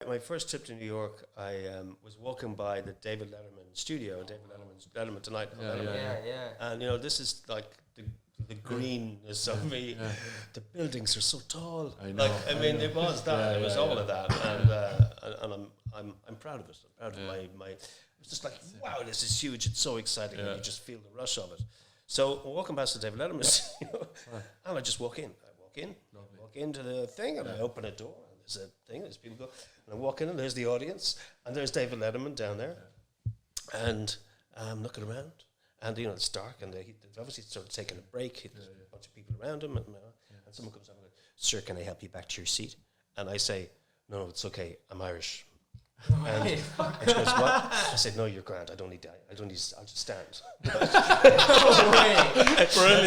my first trip to New York, I was walking by the David Letterman studio, Letterman Tonight. And this is like the greenness of me. Yeah. The buildings are so tall. I know. It was that. It was all of that, and I'm proud of it. I'm proud of my. It was just like, wow, this is huge. It's so exciting. And you just feel the rush of it. So walking past the David Letterman studio, and I just walk in. I walk into the thing, and I open a door. And there's a thing. There's people go, and I walk in, and there's the audience, and there's David Letterman down there, and I'm looking around. And it's dark, and they obviously started taking a break. There's a bunch of people around him, and someone comes up and goes, "Sir, can I help you back to your seat?" And I say, "No, it's okay. I'm Irish." And she goes, "What?" I said, "No, you're grand. I don't need that. I'll just stand." Brilliant.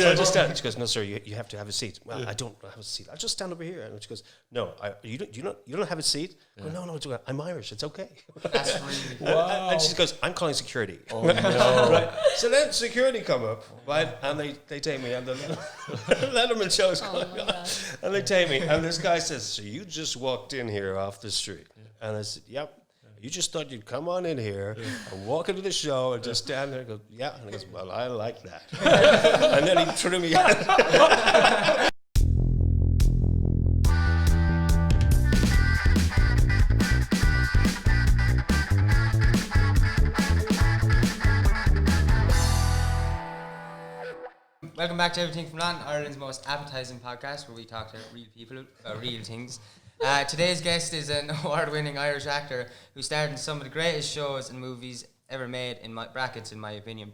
I'll just stand. She goes, "No, sir, you have to have a seat." Well, I don't have a seat. I'll just stand over here. And she goes, "No, you don't have a seat." Yeah. Well, no, it's okay. I'm Irish. It's okay. That's really wow. And she goes, "I'm calling security." Oh no! Right. So then security come up, right, and they take me, and the Letterman show's going on, and they take me, and this guy says, "So you just walked in here off the street?" And I said, "Yep. You just thought you'd come on in here and walk into the show and just stand there and go, yeah." And he goes, "Well, I like that." And then he threw me out. Welcome back to Everything from Land, Ireland's most appetising podcast where we talk to real people about real things. Today's guest is an award-winning Irish actor who starred in some of the greatest shows and movies ever made, in my opinion.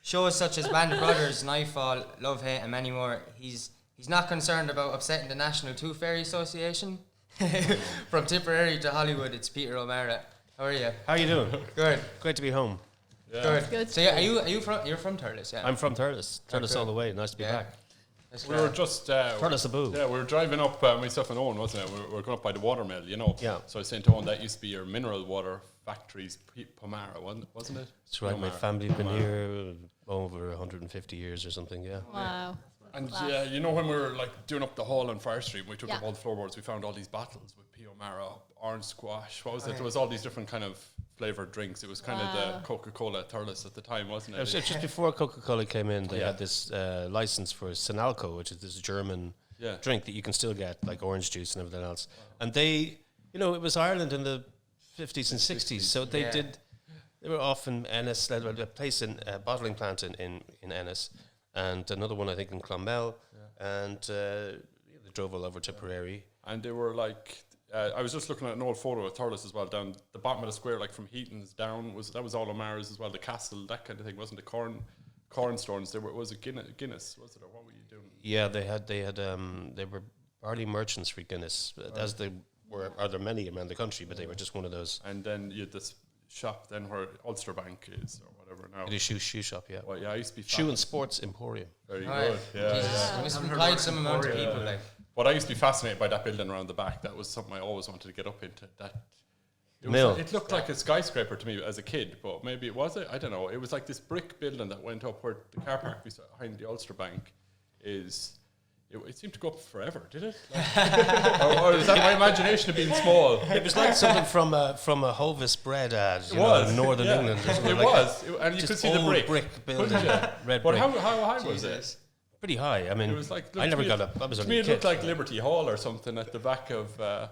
Shows such as Band of Brothers, Knightfall, Love, Hate, and many more. He's not concerned about upsetting the National Tooth Fairy Association. From Tipperary to Hollywood, it's Peter O'Mara. How are you? How are you doing? Good. Great to be home. Yeah. Good. So you're from Thurles, yeah? I'm from Thurles. Thurles all the way. Nice to be back. We were just Thurles the Boo. Yeah, we were driving up myself and Owen, wasn't it? We were going up by the watermill, Yeah. So I was saying to Owen, that used to be your mineral water factories, Pomara, wasn't it? That's right. My family's been here over 150 years or something. Yeah. Wow. And when we were like doing up the hall on Fire Street, we took up all the floorboards. We found all these bottles with P. O'Mara, orange squash. What was it? There was all these different kind of flavoured drinks. It was kind of the Coca-Cola at Thurles at the time, wasn't it? It was just before Coca-Cola came in. They had this license for Sinalco, which is this German drink that you can still get, like orange juice and everything else. And they, it was Ireland in the 50s and 60s, so they were off in Ennis, a place in a bottling plant in Ennis, and another one I think in Clonmel, and they drove all over Tipperary. And they were like, I was just looking at an old photo of Thurles as well, down the bottom of the square, like from Heaton's down, that was all O'Mara's as well, the castle, that kind of thing, wasn't it? Corn stones. Was it Guinness, was it, or what were you doing? Yeah, they were barley merchants for Guinness, as they were. Are there many around the country? But they were just one of those. And then you had this shop then where Ulster Bank is or whatever now. It is shoe shop, yeah. Well, I used to be shoe and sports emporium. Very good. Yeah. You must have employed some amount of people, like. But I used to be fascinated by that building around the back. That was something I always wanted to get up into. It looked like a skyscraper to me as a kid, but maybe it was. I don't know. It was like this brick building that went up where the car park behind the Ulster Bank is. It seemed to go up forever, did it? or is that my imagination of being small? It was like something from a Hovis bread ad in Northern England. It was. And you could see the brick building. Red but brick. How high was it? Pretty high. I mean, it was like, I never got up. I was to me, it looked like Liberty Hall or something at the back of the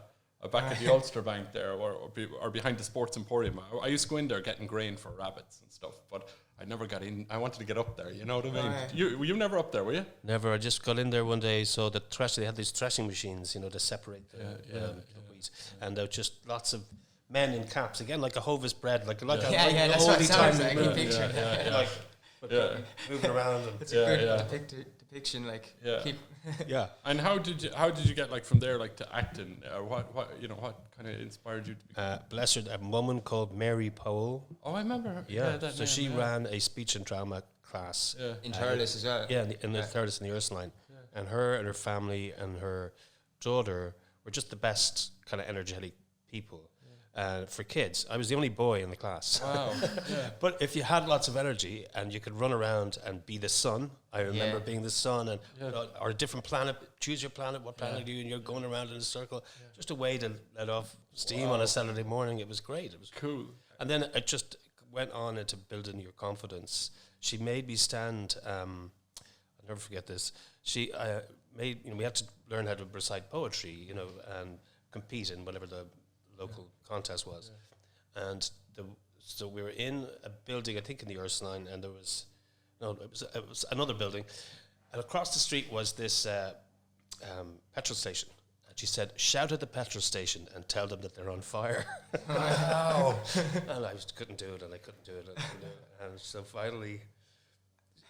Ulster Bank there, or behind the Sports Emporium. I used to go in there getting grain for rabbits and stuff, but I never got in. I wanted to get up there. You know what I mean? Right. Were you never up there, were you? Never. I just got in there one day. So they had these threshing machines, to separate the wheat, and there were just lots of men in caps again, like a Hovis bread, like that's what it sounds like. I picture moving around. It's a good depiction, like. Yeah. And how did you get like from there like to acting? What kind of inspired you to become? Bless her, a woman called Mary Powell. Oh, I remember her. Yeah. So she ran a speech and drama class in Thurles as well. Yeah, in the Thurles in the Ursuline, and her family and her daughter were just the best kind of energetic people. for kids. I was the only boy in the class. Wow. Yeah. But if you had lots of energy and you could run around and be the sun, I remember being the sun, and or a different planet. Choose your planet. What planet are you? And you're going around in a circle. Just a way to let off steam on a Saturday morning. It was great. It was cool. And then it just went on into building your confidence. She made me stand. I'll never forget this. She we had to learn how to recite poetry, and compete in whatever the local contest was. And so we were in a building, I think in the Ursuline, and it was another building. And across the street was this petrol station. And she said, shout at the petrol station and tell them that they're on fire. Wow. And I couldn't do it, and I couldn't do it. And so finally,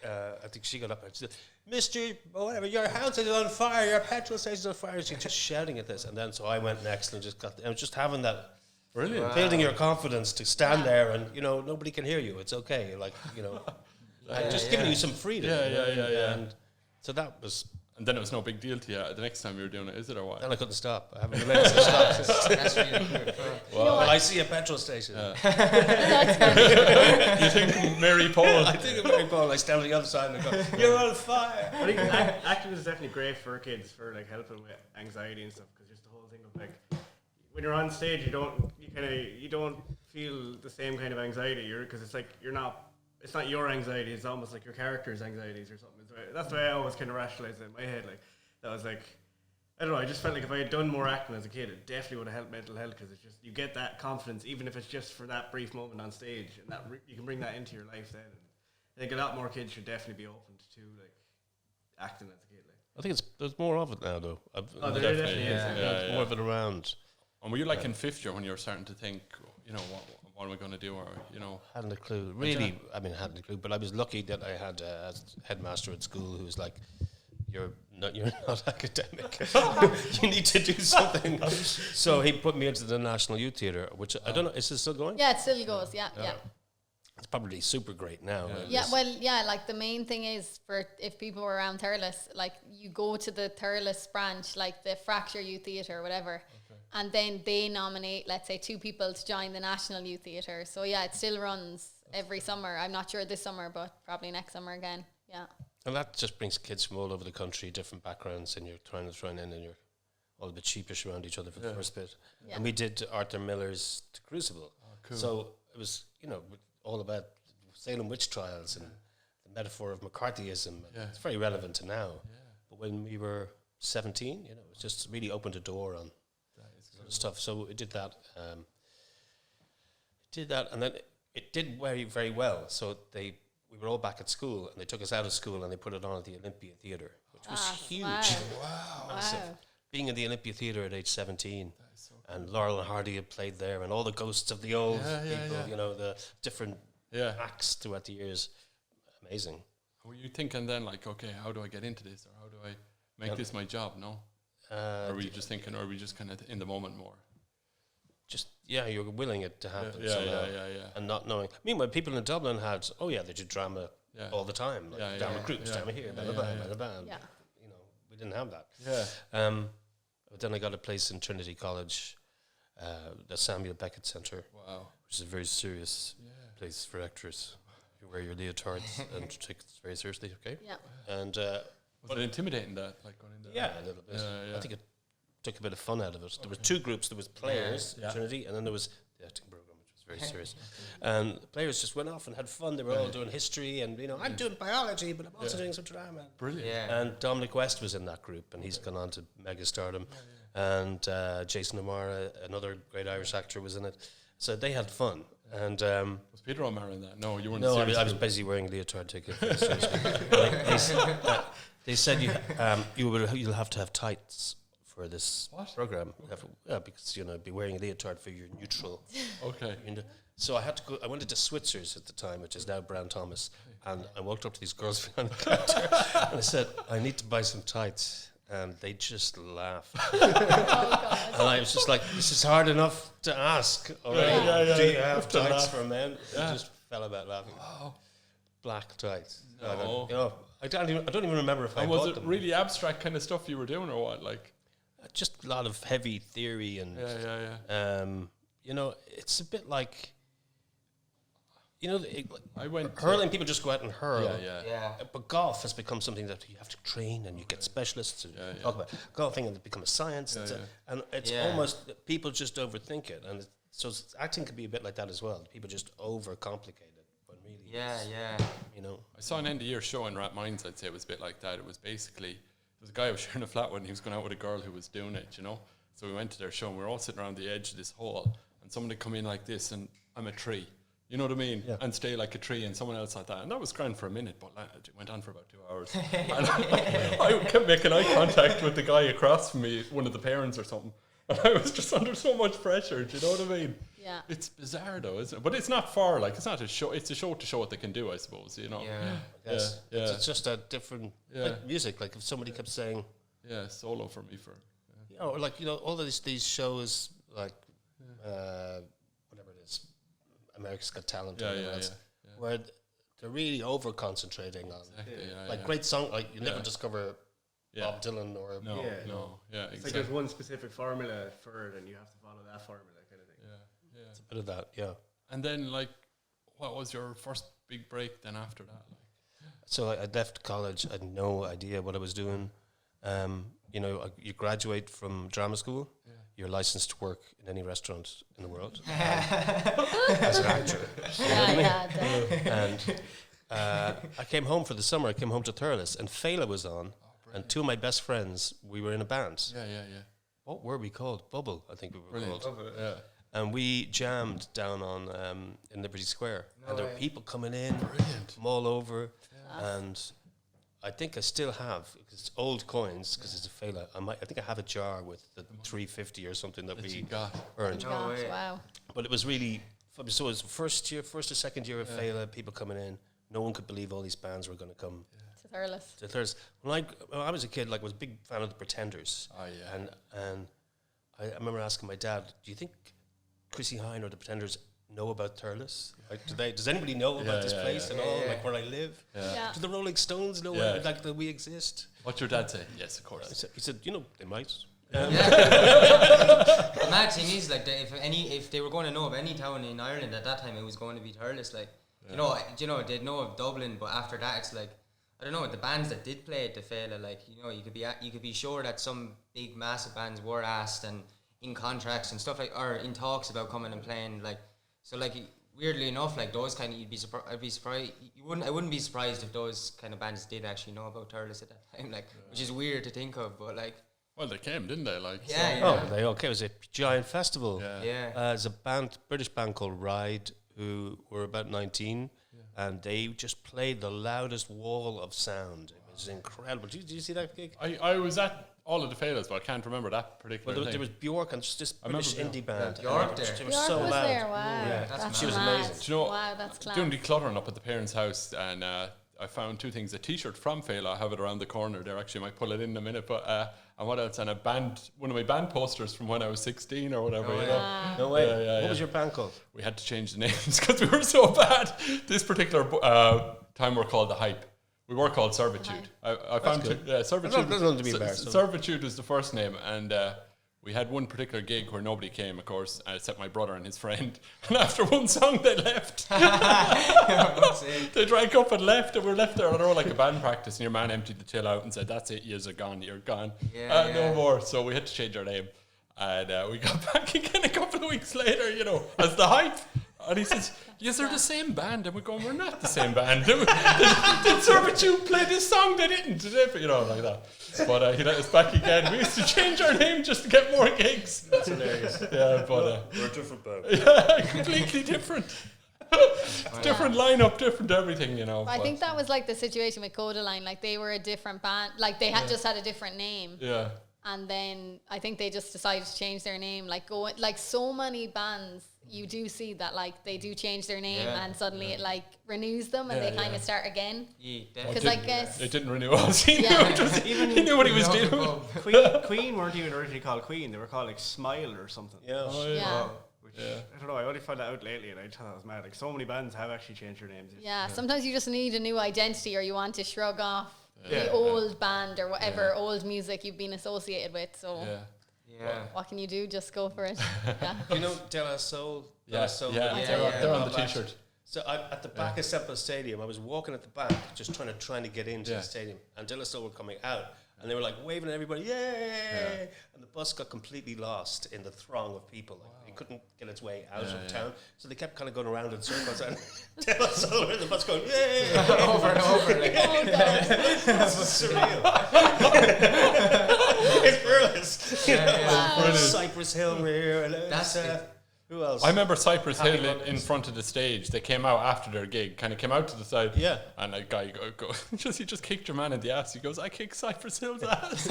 I think she got up and she said, Mr. whatever, your house is on fire, your petrol station's on fire. She's just shouting at this. And then so I went next and I was just having that. Brilliant. Wow. Building your confidence to stand there and, nobody can hear you. It's okay. Just giving you some freedom. Yeah. And so that was... And then it was no big deal to you the next time you were doing it, is it, or what? Then I couldn't stop. I haven't been able to stop. That's really good. Well, I see a petrol station. You think Mary Paul? I think of Mary Paul. I stand on the other side and I go, you're on fire. I think acting is definitely great for kids for helping with anxiety and stuff, because just the whole thing of when you're on stage, you don't feel the same kind of anxiety, because it's not your anxiety, it's almost like your character's anxieties or something. That's the way I always kind of rationalize it in my head. That was I don't know, I just felt like if I had done more acting as a kid, it definitely would have helped mental health, because it's just, you get that confidence, even if it's just for that brief moment on stage, and that you can bring that into your life then. And I think a lot more kids should definitely be open to acting as a kid. I think there's more of it now, though. There definitely is. More of it around. And were you in fifth year when you were starting to think, what am I going to do, or Hadn't a clue. Really, hadn't a clue. But I was lucky that I had a headmaster at school who was like, "You're not academic. You need to do something." So he put me into the National Youth Theatre, which I don't know. Is it still going? Yeah, it still goes. Yeah. It's probably super great now. The main thing is if people were around Thurles, you go to the Thurles branch, the Fracture Youth Theatre or whatever. And then they nominate, let's say, 2 people to join the National Youth Theatre. So, it still runs every summer. I'm not sure this summer, but probably next summer again. Yeah. And that just brings kids from all over the country, different backgrounds, and you're trying to in, and you're all a bit sheepish around each other for the first bit. Yeah. And we did Arthur Miller's Crucible. Oh, cool. So it was, all about Salem witch trials and the metaphor of McCarthyism. Yeah. It's very relevant to now. Yeah. But when we were 17, it just really opened a door on stuff. So we did that. And then it did very, very well. So we were all back at school, and they took us out of school and they put it on at the Olympia Theatre, which was huge. Wow. Massive. Wow. Being in the Olympia Theatre at age 17, so cool. And Laurel and Hardy had played there, and all the ghosts of the old people, the different acts throughout the years. Amazing. Were you thinking then, okay, how do I get into this, or how do I make this my job? No. Or were you just thinking, or were we just kind of in the moment more? Just, you're willing it to happen somehow. And not knowing. Meanwhile, people in Dublin had, they did drama all the time. Drama groups, drama here, blah, blah, blah. Yeah. We didn't have that. Yeah. But then I got a place in Trinity College, the Samuel Beckett Centre. Wow. Which is a very serious place for actors. You wear your leotards and take it very seriously, okay? Yeah. And... was it intimidating that, going in there? Yeah, a little bit. I think it took a bit of fun out of it. There were 2 groups. There was players, Trinity, and then there was the acting program, which was very serious. And the players just went off and had fun. They were all doing history, and I'm doing biology, but I'm also doing some drama. Brilliant. Yeah. And Dominic West was in that group, and he's gone on to mega stardom. And Jason O'Mara, another great Irish actor, was in it. So they had fun. And was Peter O'Mara in that? No, you weren't. No, I was busy wearing a leotard ticket. They said you'll have to have tights for this program. Because be wearing a leotard for your neutral. Okay. So I had to go. I went into Switzer's at the time, which is now Brown Thomas, and I walked up to these girls behind the counter, and I said, "I need to buy some tights," and they just laughed. And I was just like, "This is hard enough to ask already. Do you have tights for men?" I just fell about laughing. Wow. Black tights. No. I don't even remember if I bought them. Was it really abstract kind of stuff you were doing, or what? Just a lot of heavy theory and it's a bit like, I went hurling. People just go out and hurl. Yeah. But golf has become something that you have to train, and you get specialists to talk about golfing, and it become a science. And it's almost people just overthink it, and so acting can be a bit like that as well. People just overcomplicate it, but really, I saw an end of year show in Rat Minds. I'd say it was a bit like that. It was basically there was a guy who was sharing a flat with, and he was going out with a girl who was doing it. So we went to their show, and we were all sitting around the edge of this hall, and someone would come in like this, and I'm a tree. You know what I mean? Yeah. And stay like a tree, and someone else like that. And that was grand for a minute, but it went on for about 2 hours. And I kept making eye contact with the guy across from me, one of the parents or something. And I was just under so much pressure. Do you know what I mean? Yeah. It's bizarre though, isn't it? But it's not far. Like, it's not a show. It's a show to show what they can do, I suppose. Yeah. It's just a different like music. Like if somebody kept saying, solo for me for. Or like all of these shows like whatever it is, America's Got Talent, where they're really over concentrating on great song. Like you never discover Bob Dylan or It's like there's one specific formula for it, and you have to follow that formula, kind of thing. It's a bit of that, And then like, what was your first big break then after that? So I left college. I had no idea what I was doing. You graduate from drama school. You're licensed to work in any restaurant in the world as an actor. And I came home for the summer. I came home to Thurles, and Fela was on, and two of my best friends, we were in a band. What were we called? Bubble, I think we were called. Bubble, And we jammed down on in Liberty Square, and there were people coming in from all over, and I think I still have, because it's old coins, because it's a Fela. I think I have a jar with the 350 or something that we earned. Wow. But it was really, so it was first or second year of Fela, people coming in. No one could believe all these bands were going to come to Thurles. When I was a kid, I was a big fan of the Pretenders. Oh, yeah. And I remember asking my dad, do you think Chrissy Hine or the Pretenders know about Thurles? Like, does anybody know about this place at all? Like where I live? Do the Rolling Stones know that we exist? What's your dad say? Yes, of course. He said, they might. The mad thing is, like, if they were going to know of any town in Ireland at that time, it was going to be Thurles. Like, they'd know of Dublin, but after that, it's like, I don't know, the bands that did play at the Fela, like, you could be sure that some big massive bands were asked and in contracts and stuff, like, or in talks about coming and playing, like, so like weirdly enough, like those kind of I'd be surprised. I wouldn't be surprised if those kind of bands did actually know about Thurles at that time, like, which is weird to think of, but like. Well, they came, didn't they? Like, it was a giant festival. There's a British band called Ride, who were about 19, and they just played the loudest wall of sound. It was incredible. Did you see that gig? I was at all of the Failas, but I can't remember that particular thing. There was Bjork and just this British indie band. Bjork there. They were so loud. There. Wow. She was amazing. Do you know, that's class. doing decluttering up at the parents' house, and I found two things: a T-shirt from Fela, I have it around the corner there. Actually, I might pull it in a minute. But and what else? And one of my band posters from when I was 16 or whatever. No way. What was your band called? We had to change the names because we were so bad. This particular time we're called The Hype. We were called Servitude. I found Servitude. There's nothing to be embarrassed. Servitude was the first name, and we had one particular gig where nobody came, of course, except my brother and his friend. And after one song, they left. They drank up and left, and we were left there on our own like a band practice. And your man emptied the till out and said, "That's it, you're gone. No more." So we had to change our name, and we got back again a couple of weeks later, as The Hype. And he says, "Yes, they're the same band." And we're going, "We're not the same band. Did Servitude play this song? They didn't, did they?" Like that. But he let us back again. We used to change our name just to get more gigs. That's hilarious. Yeah, but we're a different band. Yeah, completely different. Different lineup, different everything, I think that was like the situation with Codaline. Like they were a different band. Like they had just had a different name. Yeah. And then I think they just decided to change their name. Like so many bands, you do see that like they do change their name and suddenly it like renews them and they kind of start again. Because I guess it didn't renew us. He knew what he was doing. Queen weren't even originally called Queen. They were called like Smile or something. Which I don't know. I only found that out lately, and I thought that was mad. Like so many bands have actually changed their names. Sometimes you just need a new identity, or you want to shrug off the old band or whatever old music you've been associated with. So Yeah. What can you do? Just go for it. Yeah. You know De La Soul? De La Soul. They're on the t-shirt. So at the back of Semple Stadium, I was walking at the back, just trying to get into the stadium, and De La Soul were coming out, and they were like waving at everybody, yay! And the bus got completely lost in the throng of people. Like, it couldn't get its way out of town, so they kept kind of going around in circles, and De La Soul in the bus going, yay! Over and over. Like. Oh God. This is surreal. It's Thurles. Wow. Cypress Hill were here, and That's who else? I remember Cypress Happy Hill in Mondays. front of the stage. They came out after their gig, kind of came out to the side. Yeah. And a guy he just kicked your man in the ass. He goes, I kicked Cypress Hill's ass.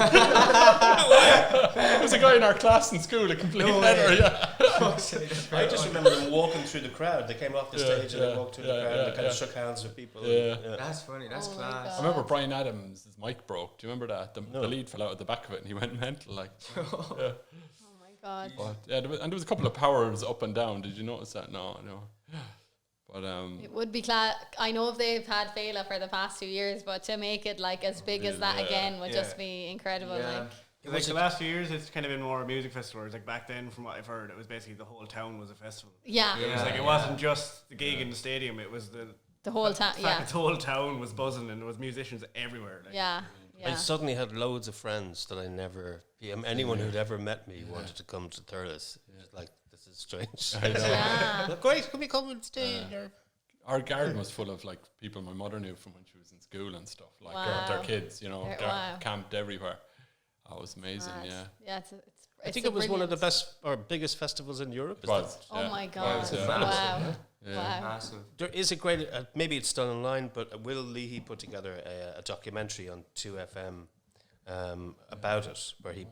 There was a guy in our class in school, a complete header, I just remember them walking through the crowd. They came off the stage and they walked through the crowd and they kind of shook hands with people. Yeah. That's funny. That's Oh my class. I remember Brian Adams' mic broke. Do you remember that? The lead fell out at the back of it and he went mental. Like, Oh my God. but, there was a couple of powers up and down. Did you notice that? No. But It would be I know if they've had Fela for the past 2 years, but to make it like as big as that again would just be incredible. Yeah. Like, Like the last few years, it's kind of been more music festivals. Like back then, from what I've heard, it was basically the whole town was a festival. yeah, It was like it wasn't just the gig in the stadium. It was the whole time. the Yeah, fact that the whole town was buzzing and there was musicians everywhere. Like. yeah, I yeah. suddenly had loads of friends that I never. Anyone who'd ever met me wanted to come to Thurles. Just like, this is strange. Yeah. Like, great, can we come and stay? our garden was full of like people my mother knew from when she was in school and stuff. Like Wow. their kids, you know, Wow. camped everywhere. That was amazing. Mad. Yeah. Yeah, I think it was one of the best or biggest festivals in Europe. It was. Oh yeah. my God! Was, yeah. Wow! Yeah. Wow! Massive. There is a great, maybe it's done online, but Will Leahy put together a documentary on 2FM about it, where he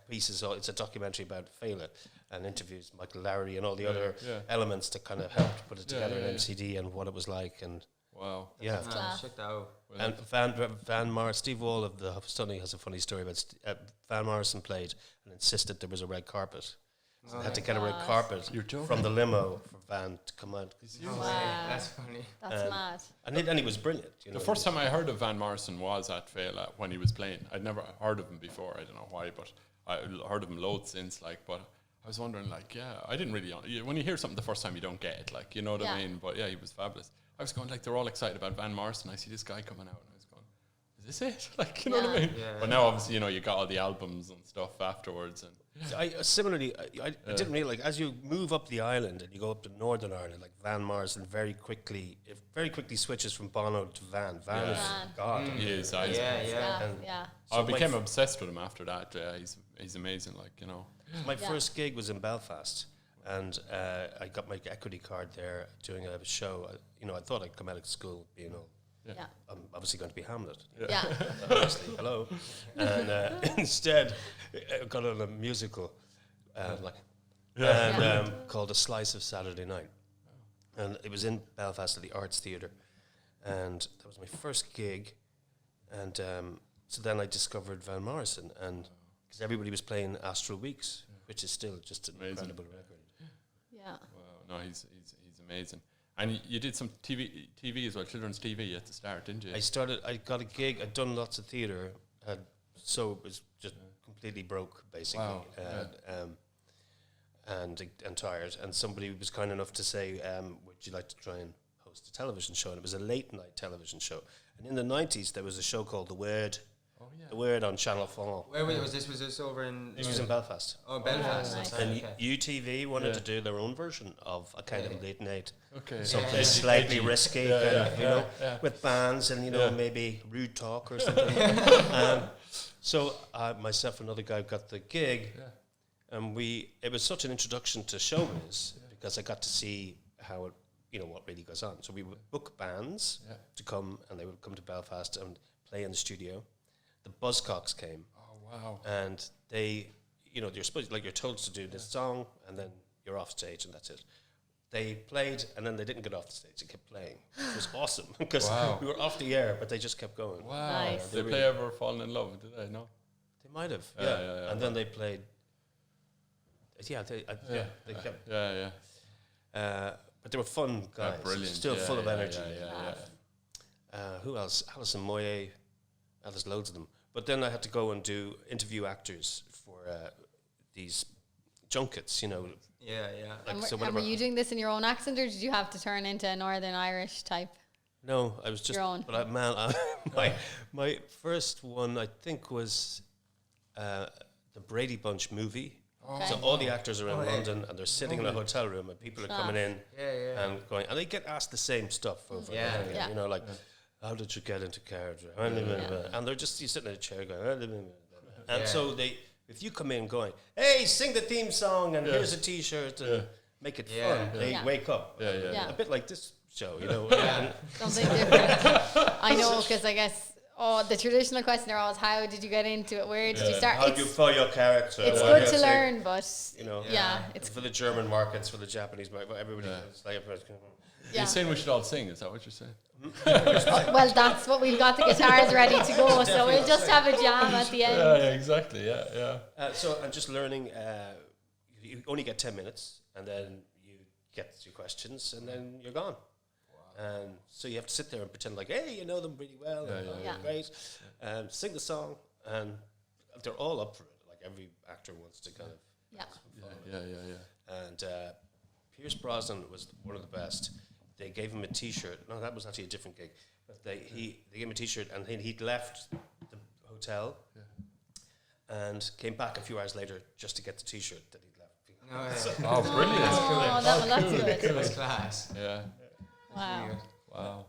pieces all. It's a documentary about Fela and interviews Michael Lowry and all the other elements that kind of helped put it together in MCD and what it was like. And Wow. yeah, Class. Check that out. and Van Morrison, Steve Wall of the Stunning has a funny story about Van Morrison played and insisted there was a red carpet. So they had to get a red God. carpet You're joking. from the limo for Van to come out. Wow. That's funny. That's mad. And he was brilliant. You know, The first time I heard of Van Morrison was at Fela when he was playing. I'd never heard of him before. I don't know why, but I heard of him loads since. Like, but I was wondering, like, I didn't really. When you hear something the first time, you don't get it. Like, you know what I mean? But yeah, he was fabulous. I was going like, they're all excited about Van Morrison. I see this guy coming out, and I was going, is this it? Like, you know what I mean? Yeah. But now, obviously, you know, you got all the albums and stuff afterwards, and Similarly, I didn't really like as you move up the island and you go up to Northern Ireland, like Van Morrison very quickly switches from Bono to Van. Van is God. he is. Yeah, yeah. Yeah. I became obsessed with him after that. Yeah, he's amazing. Like, you know. My first gig was in Belfast, and I got my equity card there doing a show. I thought I'd come out of school being all. Yeah. I'm obviously going to be Hamlet. Yeah. Obviously, hello. And instead, I got on a musical, called A Slice of Saturday Night. And it was in Belfast at the Arts Theatre. And that was my first gig. And so then I discovered Van Morrison, and because everybody was playing Astral Weeks, which is still just an incredible record. Yeah. Wow, no, he's amazing. And you did some TV as well, children's TV at the start, didn't you? I got a gig. I'd done lots of theatre, so it was just completely broke, basically, Wow, and tired. And somebody was kind enough to say, "Would you like to try and host a television show?" And it was a late night television show. And in the 90s, there was a show called The Word. Oh, yeah. The Word on Channel 4. Where was this? Was this over in? This was in Belfast. Oh, Belfast. nice. And Okay. UTV wanted to do their own version of a kind of late night, Okay. something Yeah. slightly risky, kind of, with bands and maybe rude talk or something. So myself and another guy got the gig, and it was such an introduction to showbiz because I got to see how it, what really goes on. So we would book bands to come, and they would come to Belfast and play in the studio. The Buzzcocks came. Oh, wow. And they, you're supposed, like, you're told to do this song, and then you're off stage, and that's it. They played, and then they didn't get off the stage. They kept playing. It was awesome because we were off the air, but they just kept going. Wow. Nice. Did they play Ever Fallen in Love? Did they? No. They might have, Yeah. And then they played. They kept. Yeah. But they were fun guys. Brilliant. Still full of energy. Yeah. Who else? Alison Moyet. There's loads of them. But then I had to go and interview actors for these junkets, you know. Yeah. Like, And so were you doing this in your own accent, or did you have to turn into a Northern Irish type? No, I was just. Your own. But my first one, I think, was the Brady Bunch movie. Okay. So all the actors are in London, and they're sitting in a hotel room, and people are coming in and going, and they get asked the same stuff over and over again. You know, like, how did you get into character? And they're just sitting in a chair going, and so if you come in going, hey, sing the theme song, and here's a T-shirt, and make it fun, they wake up. A bit like this show, you know. Something different. I know, because I guess the traditional question are always, how did you get into it? Where did you start? How do you follow your character? It's good to learn, but you know, it's for the German markets, for the Japanese market, everybody knows. You're saying we should all sing? Is that what you're saying? Well, that's what we've got the guitars ready to go, so we'll just have a jam at the end. Yeah, exactly. Yeah. So I'm just learning. You only get 10 minutes, and then you get your questions, and then you're gone. And so you have to sit there and pretend like, hey, you know them really well, great, sing the song, and they're all up for it. Like every actor wants to kind of, Yeah. And Pierce Brosnan was one of the best. They gave him a T-shirt. No, that was actually a different gig. But they gave him a T-shirt, and then he'd left the hotel and came back a few hours later just to get the T-shirt that he'd left. Brilliant! That's good. That's class. Yeah. Wow.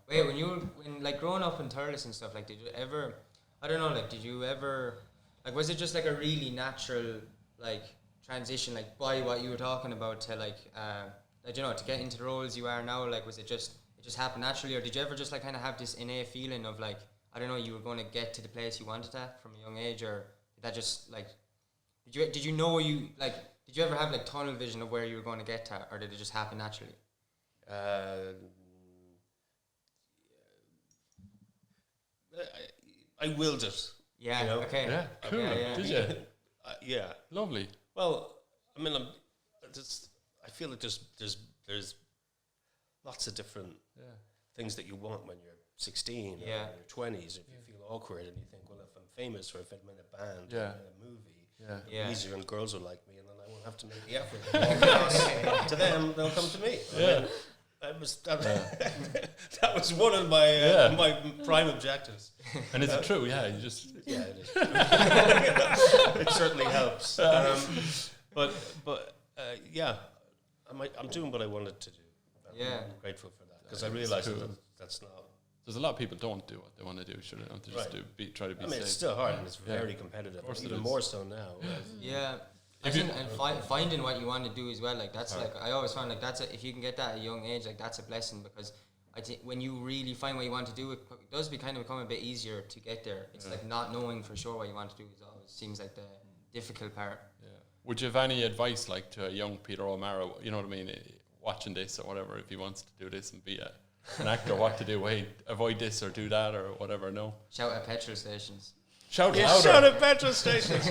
Wait, when like growing up in Thurles and stuff, like, did you ever? I don't know. Like, did you ever? Like, was it just like a really natural like transition, like by what you were talking about to like you know, to get into the roles you are now? Like, was it just happened naturally, or did you ever just like kind of have this innate feeling of like, I don't know, you were going to get to the place you wanted at from a young age, or did that just like did you know you like? Did you ever have like tunnel vision of where you were going to get to, or did it just happen naturally? I willed it. Yeah. You know? Okay. Yeah. Cool. Did you? Yeah. Lovely. Well, I mean, I feel like there's lots of different things that you want when you're 16 or in your 20s. If you feel awkward and you think, well, if I'm famous or if I'm in a band or in a movie, it'll be easier and girls will like me, and then I won't have to make the effort. To them, they'll come to me. I mean, that was one of my my prime objectives. And is it true? Yeah, you just it is. It certainly helps. But I'm doing what I wanted to do. I'm grateful for that, because I realised that's not. There's a lot of people don't do what they want to do. Sure, they don't just try to be. I mean, it's still hard, and it's very competitive. Of course, even more so now. Yeah. Finding what you want to do as well, like that's like I always find like if you can get that at a young age, like that's a blessing, because I think when you really find what you want to do, it does become a bit easier to get there. It's like not knowing for sure what you want to do always seems like the difficult part. Yeah. Would you have any advice like to a young Peter O'Mara, you know what I mean, watching this or whatever, if he wants to do this and be an actor, what to do? Hey, avoid this or do that or whatever. No. Shout at petrol stations. Shout louder. Shout at petrol stations.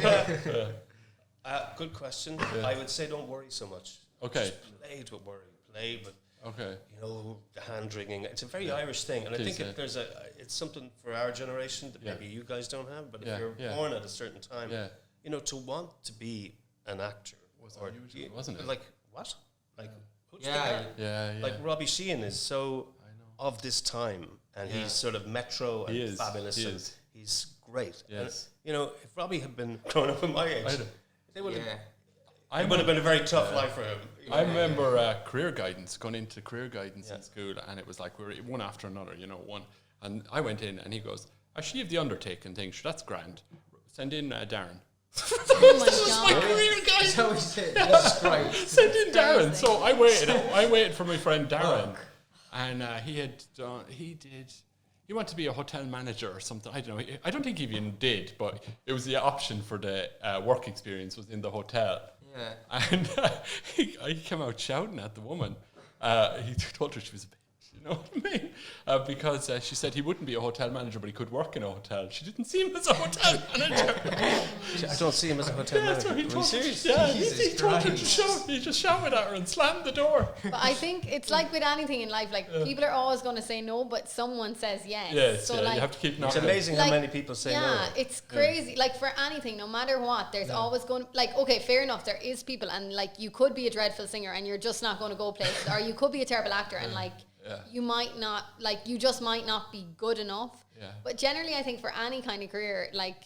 Good question. I would say don't worry so much. Okay. Just play with worry. Play with, okay, you know, the hand wringing. It's a very Irish thing, and I think it's something for our generation that maybe you guys don't have. But if you're born at a certain time, you know, to want to be an actor was unusual, wasn't it? Like what? Like like Robbie Sheehan is so of this time, and he's sort of metro and fabulous. He's great. Yes. And, you know, if Robbie had been growing up in my age, it would have been a very tough life for him. I remember career guidance, going into career guidance in school, and it was like we were one after another, you know, one. And I went in, and he goes, "Actually, you have the undertaking thing. Sure, that's grand. Send in Darren." Oh my God. My career guidance. So he said, Jesus Christ. Send in Darren. So I waited for my friend Darren, and he wanted to be a hotel manager or something. I don't know. I don't think he even did, but it was the option for the work experience was in the hotel. Yeah. And he came out shouting at the woman. He told her she was a bitch. You know what I mean? Because she said he wouldn't be a hotel manager, but he could work in a hotel. She didn't see him as a hotel manager. I don't see him as a hotel manager. Are you serious? Yeah, he told her to shout. He just shouted at her and slammed the door. But I think it's like with anything in life, like people are always going to say no, but someone says yes. Yes, so yeah, like, you have to keep knocking. It's amazing how many people say no. Yeah, it's crazy. Like for anything, no matter what, there's always going like, okay, fair enough, there is people, and like you could be a dreadful singer and you're just not going to go places, or you could be a terrible actor and like you might not, like you just might not be good enough. But generally I think for any kind of career, like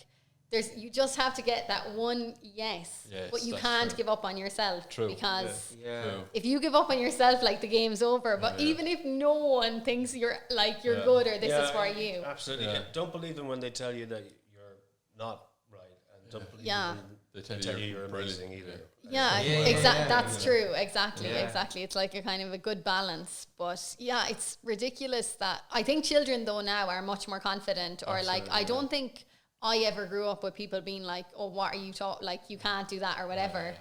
you just have to get that one yes, but you can't give up on yourself. Because if you give up on yourself, like the game's over. But even if no one thinks you're good or this is for you, absolutely. Don't believe them when they tell you that you're not right, and don't believe them when they tell you you're amazing either. Exactly. That's true. Exactly. It's like a kind of a good balance. But yeah, it's ridiculous that I think children though now are much more confident, or like I don't think I ever grew up with people being like, oh, what are you like you can't do that or whatever.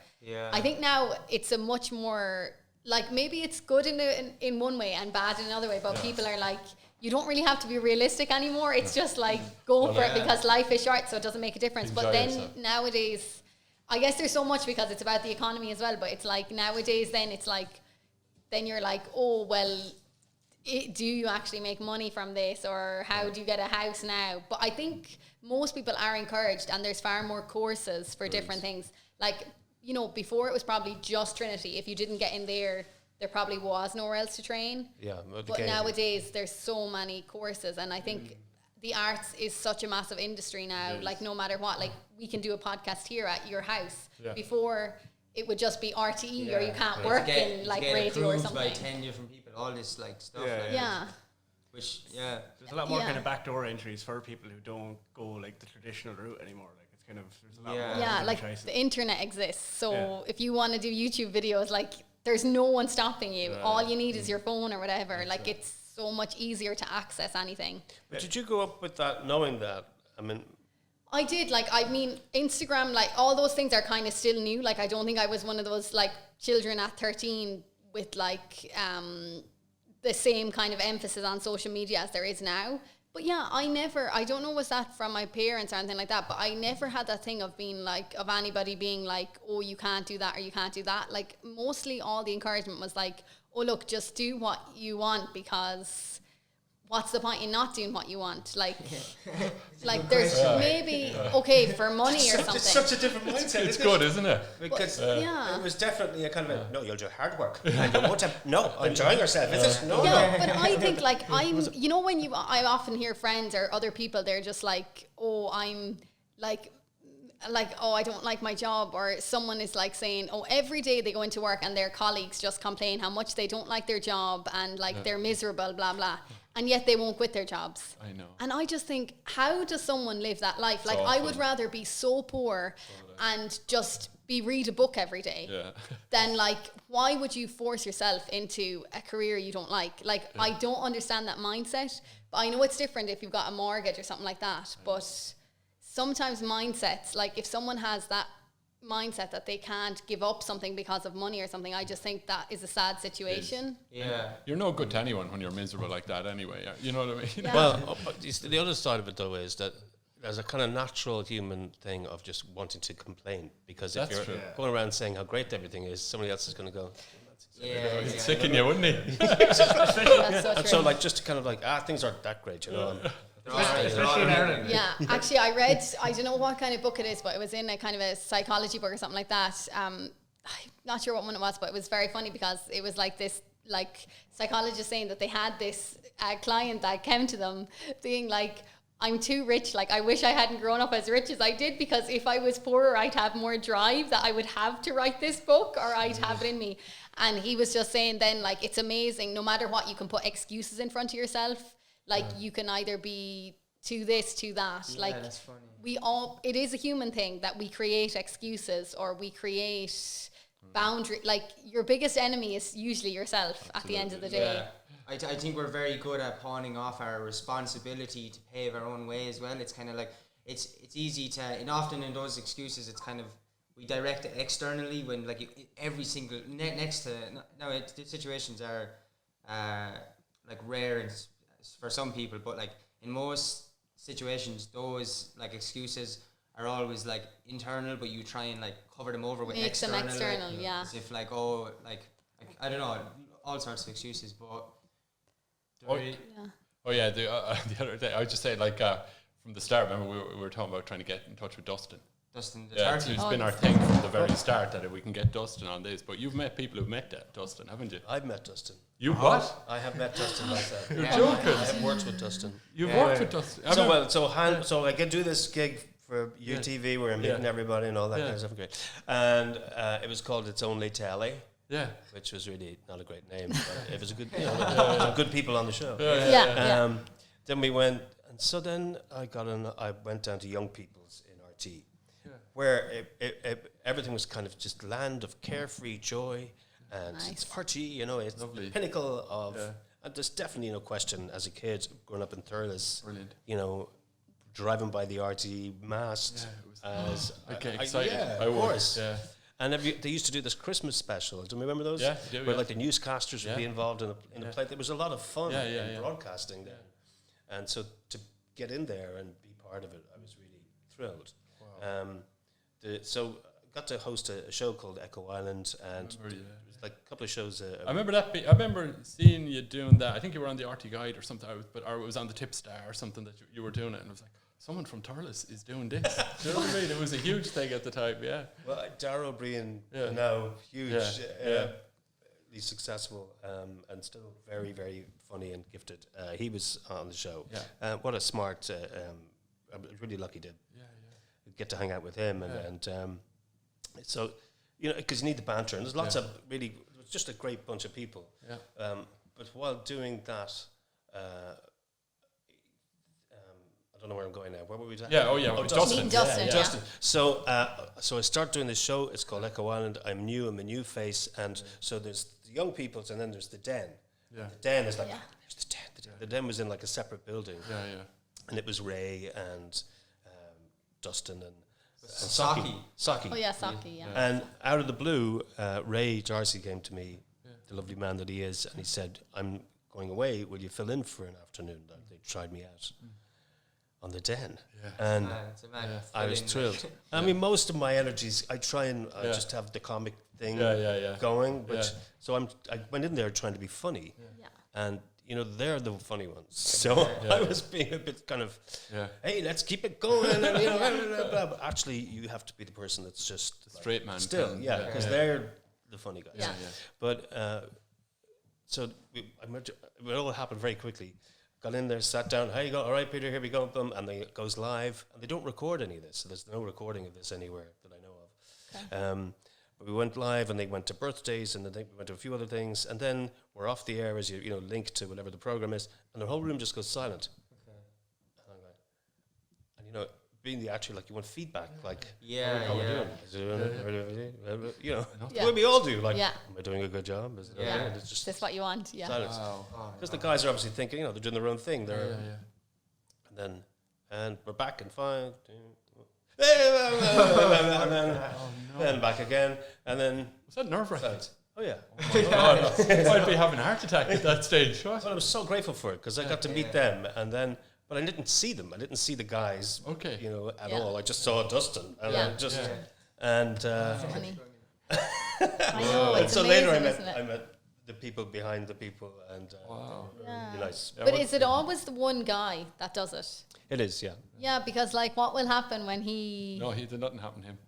I think now it's a much more like, maybe it's good in one way and bad in another way, but people are like, you don't really have to be realistic anymore. It's just like go for it because life is short, so it doesn't make a difference. But then nowadays, I guess there's so much because it's about the economy as well, but it's like nowadays then it's like, then you're like, oh, well, do you actually make money from this, or how do you get a house now? But I think most people are encouraged, and there's far more courses for different things. Like, you know, before it was probably just Trinity. If you didn't get in there probably was nowhere else to train. But nowadays there's so many courses, and I think the arts is such a massive industry now. Like no matter what, like we can do a podcast here at your house. Before it would just be RTE or you can't work in like radio or something. By 10 different people, all this like stuff. Which there's a lot more kind of backdoor entries for people who don't go like the traditional route anymore. Like it's kind of there's a lot more like choices. The internet exists, so if you want to do YouTube videos, like there's no one stopping you. All you need is your phone or whatever. Like it's so much easier to access anything. But did you grow up with that, knowing that? I mean, I did. Like, I mean, Instagram, like all those things are kind of still new. Like, I don't think I was one of those like children at 13 with like the same kind of emphasis on social media as there is now. But yeah, I don't know, was that from my parents or anything like that, but I never had that thing of being like, of anybody being like, oh, you can't do that or you can't do that. Like, mostly all the encouragement was like, oh, look, just do what you want, because what's the point in not doing what you want? Like, like there's maybe, okay, for money or something. It's such a different mindset. It's good, isn't it? Because it was definitely a kind of no, you'll do hard work. And you won't have, enjoying yourself, is it? No. But I think like you know, when I often hear friends or other people, they're just like, oh, I'm like, oh, I don't like my job, or someone is like saying, oh, every day they go into work and their colleagues just complain how much they don't like their job and like they're miserable, blah, blah. And yet they won't quit their jobs. I know. And I just think, how does someone live that life? Like, I would rather be so poor and just read a book every day than like, why would you force yourself into a career you don't like? Like, I don't understand that mindset, but I know it's different if you've got a mortgage or something like that. But sometimes mindsets, like if someone has that mindset that they can't give up something because of money or something, I just think that is a sad situation. You're no good to anyone when you're miserable like that anyway. You know what I mean? Well, the other side of it though is that there's a kind of natural human thing of just wanting to complain, because if you're going around saying how great everything is, somebody else is going to go, he'd sicken you, wouldn't he? And so like just to kind of like, things aren't that great, you know. Especially in Ireland. Yeah, actually I read, I don't know what kind of book it is, but it was in a kind of a psychology book or something like that. I'm not sure what one it was, but it was very funny because it was like this like psychologist saying that they had this client that came to them being like, I'm too rich, like I wish I hadn't grown up as rich as I did, because if I was poorer I'd have more drive that I would have to write this book, or I'd have it in me. And he was just saying then, like, it's amazing, no matter what, you can put excuses in front of yourself. Like you can either be to this, to that. Like that's funny. It is a human thing that we create excuses, or we create boundary. Like your biggest enemy is usually yourself at the end of the day. I think we're very good at pawning off our responsibility to pave our own way as well. It's kind of like, it's easy to, and often in those excuses, it's kind of, we direct it externally when like every single, next to, no, the situations are, like rare for some people, but like in most situations, those like excuses are always like internal, but you try and like cover them over with external. Make them external, yeah. As if like, oh, like I don't know, all sorts of excuses, but. Oh yeah. The other day, I would just say like from the start. Remember, we were talking about trying to get in touch with Dustin. Dustin, the Yeah, it's been our thing from the very start that we can get Dustin on this. But you've met people who've met Dustin, haven't you? I've met Dustin. You what? I have met Dustin myself. You're joking. I have worked with Dustin. You've worked with Dustin. So I could do this gig for UTV where I'm meeting everybody and all that kind of stuff. Great. And it was called It's Only Telly. Yeah. Which was really not a great name, but it was a good, good people on the show. Then we went, and so then I went down to Young People's in RT, where everything was kind of just land of carefree joy, and it's RT, it's lovely. The pinnacle of, and there's definitely no question as a kid growing up in Thurles, driving by the RT mast. Excited. Of course. Yeah. And they used to do this Christmas special. Do you remember those? Yeah, where like the newscasters would be involved in the play. There was a lot of fun in broadcasting then. And so to get in there and be part of it, I was really thrilled. Wow. So I got to host a show called Echo Island, and it was like a couple of shows. I remember that. I remember seeing you doing that. I think you were on the RT Guide or something, or it was on the Tipstar or something that you were doing it, and I was like, someone from Thurles is doing this. Do you know what I mean? It was a huge thing at the time, Well, Darragh O'Brien, now huge, he's successful, and still very, very funny and gifted. He was on the show. What a smart, I was really lucky to get to hang out with him. And so, because you need the banter, and there's lots of really, it was just a great bunch of people. But while doing that, I don't know where I'm going now. Where were we? Dustin. Dustin. So I start doing this show. It's called Echo Island. I'm a new face, and so there's the Young People's, and then there's the Den. The Den is like here's the Den. The Den was in like a separate building. And it was Ray and Dustin and Saki. Oh yeah, Saki. Yeah. And out of the blue, Ray Darcy came to me, the lovely man that he is, and he said, "I'm going away. Will you fill in for an afternoon?" They tried me out. On the Den, and I was thrilled. I mean, most of my energies, I try and just have the comic thing going. So I went in there trying to be funny, and they're the funny ones. So I was being a bit kind of, hey, let's keep it going, and but actually, you have to be the person that's just the straight man. Still, because they're the funny guys. But so it all happened very quickly. Got in there, sat down. How you go? All right, Peter, here we go. Boom, and then it goes live. And they don't record any of this, so there's no recording of this anywhere that I know of. Okay. But we went live, and they went to birthdays, and then we went to a few other things, and then we're off the air as you link to whatever the program is, and the whole room just goes silent. Okay. And I'm like, being the actor, like you want feedback, like how are we doing? What we all do, like, am I doing a good job? It's just that's what you want, silence. Because the guys are obviously thinking, they're doing their own thing. And we're back in 5, 2, and then back again, and then was that nerve-wracking? Oh yeah. I'd be having a heart attack at that stage. Well, I was so grateful for it because I got to meet them, and then. But I didn't see them. I didn't see the guys, at all. I just saw Dustin, and funny. I know. It's so amazing, later I met the people behind the people, and really nice. But is it always the one guy that does it? It is, yeah. Yeah, because like, what will happen when he? No, nothing happened to him.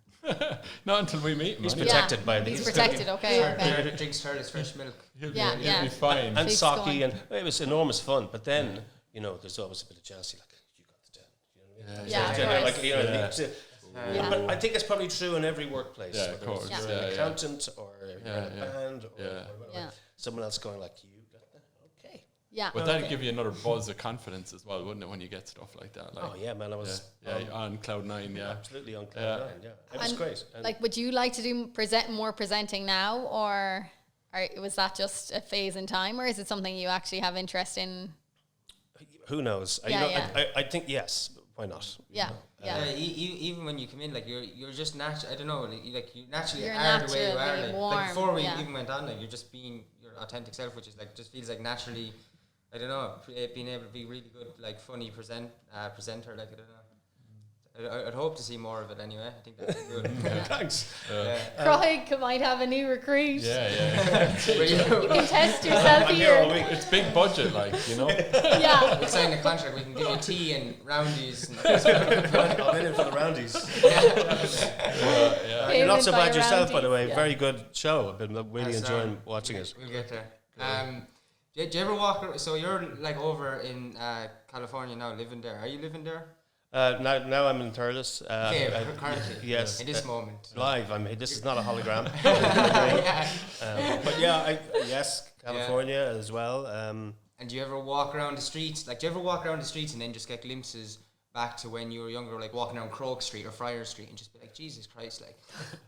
Not until we meet him. He's protected by the. He's protected. Okay. Drinks Thurles fresh milk. He'll be fine. And Saki, and it was enormous fun. But then. There's always a bit of jealousy, like you got the Den. But I think it's probably true in every workplace. Yeah, of course. You're an accountant or in a band or someone else going like, you got that? Okay. Yeah. But that'd give you another buzz of confidence as well, wouldn't it, when you get stuff like that? Like, oh yeah, man, I was on cloud 9. Absolutely on cloud 9. Yeah, it was great. And like, would you like to do more presenting now, or was that just a phase in time, or is it something you actually have interest in? Who knows? I think yes. Why not? Even when you come in, like you're just natural. I don't know. Like you naturally you're are the way you are. Warm, like before we even went on, like you're just being your authentic self, which is like just feels like naturally I don't know, being able to be really good, like funny presenter, like I don't know. I'd hope to see more of it anyway. I think that'd be good. Thanks. Craig might have a new recruit. Yeah. You can test yourself here. It's big budget, like, Yeah. We'll sign a contract. We can give you tea and roundies. I'm in it for the roundies. You're not so bad yourself, by the way. Very good show. I've been really enjoying watching it. We'll get there. Did you ever walk? So you're like over in California now, living there. Are you living there? Now I'm in Thurles. Currently. Yes. In this moment. Live. This is not a hologram. But yes, California as well. And do you ever walk around the streets? Like, do you ever walk around the streets and then just get glimpses back to when you were younger, like walking down Croke Street or Friar Street, and just be like, Jesus Christ, like,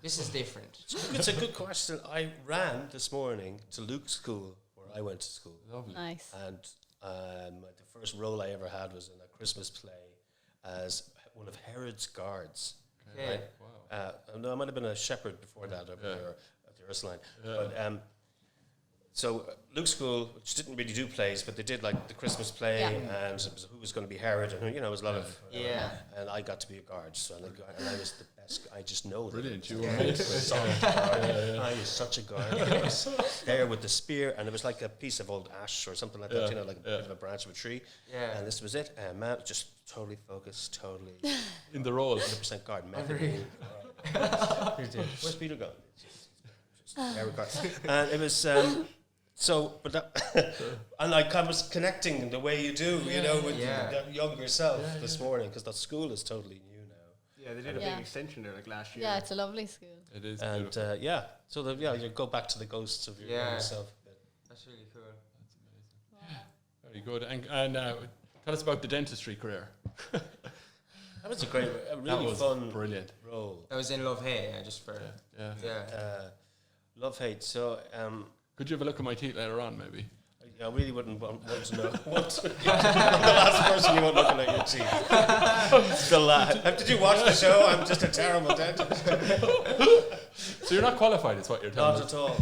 this is different? It's a good question. I ran this morning to Luke's school, where I went to school. Lovely. Nice. And the first role I ever had was in a Christmas play as one of Herod's guards. Okay. Right? Wow. No, I might have been a shepherd before that over there at the Ursuline. Yeah. But so Luke's school, which didn't really do plays, but they did like the Christmas play, and it was who was going to be Herod, and it was a lot of and I got to be a guard, so and I was the best. I just know Brilliant, that. you were made for it. I was such a guard. I was there with the spear, and it was like a piece of old ash or something like that, like a bit of a branch of a tree. Yeah. And this was it. And man, just totally focused, totally in the role, 100% guard. Where's Peter gone? And it was. And I was connecting the way you do, with your younger self this morning, because that school is totally new now. Yeah, they did a big extension there like last year. Yeah, it's a lovely school. It is. And so you go back to the ghosts of your younger self a bit. That's really cool. That's amazing. Very good. And tell us about the dentistry career. That was a really fun, brilliant role. That was in Love Hate, just for Love Hate. So. Could you have a look at my teeth later on, maybe? I really wouldn't want to know. I'm the last person you want looking at your teeth. Still, did you watch the show? I'm just a terrible dentist. So you're not qualified, is what you're telling me? Not at all.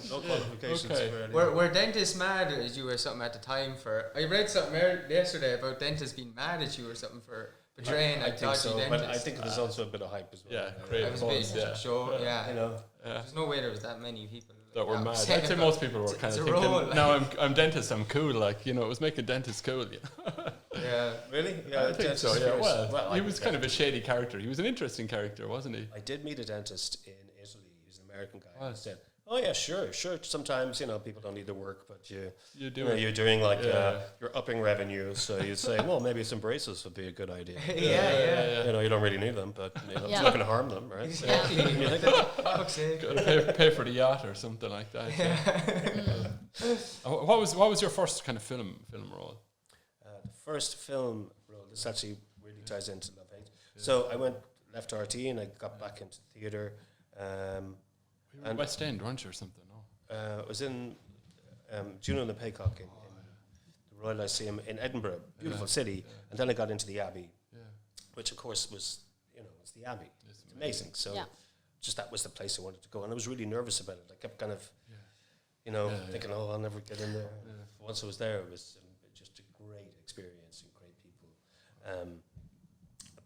No qualifications. Okay. For anything. Were dentists mad at you or something at the time for? I read something yesterday about dentists being mad at you or something for betraying a dodgy so, dentist. but I think there's also a bit of hype as well. Yeah, That great was a big show. Yeah. There's no way there was that many people that were mad. I'd say most people were kind of thinking, "No, I'm dentist. I'm cool." Like, it was making dentists cool. Yeah. Really? Yeah, I think so. Yeah. Well, he was kind of a shady character. He was an interesting character, wasn't he? I did meet a dentist in Italy. He was an American guy. He said, "Oh yeah, sure. Sometimes people don't need to work, but you're doing like you're upping revenue. So you'd say, well, maybe some braces would be a good idea. You don't really need them, but it's not going to harm them, right? Exactly. You think that? Gotta pay for the yacht or something like that. What was your first kind of film role? The first film role. This actually really ties into Love Hate. So I left RT and I got back into theatre. And West End, weren't you, or something? No. I was in Juno and the Paycock in the Royal Lyceum in Edinburgh, beautiful city, and then I got into the Abbey, which of course was, it's the Abbey. It's amazing. So just that was the place I wanted to go, and I was really nervous about it. I kept kind of, thinking, oh, I'll never get in there. Once I was there, it was just a great experience and great people.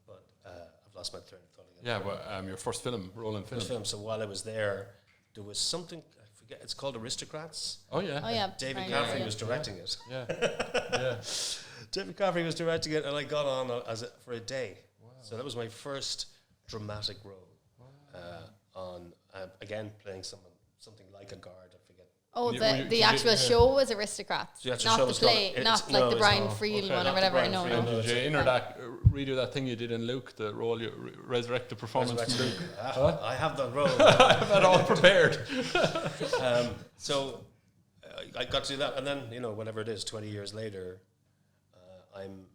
But I've lost my train of thought again. Yeah, but your first role in film. So while I was there was something, I forget, it's called Aristocrats. Oh yeah. David Caffrey was directing it. Yeah. David Caffrey was directing it, and I got on for a day. Wow. So that was my first dramatic role. On again playing something like a guard. I forget. Oh, the actual show was Aristocrats, not the play, not like the Brian Friel one or whatever. No. Did you redo that thing you did in Luke, the role you resurrect the performance from Luke? I have that role. I have that all prepared. So I got to do that, and then whatever it is, 20 years later, I'm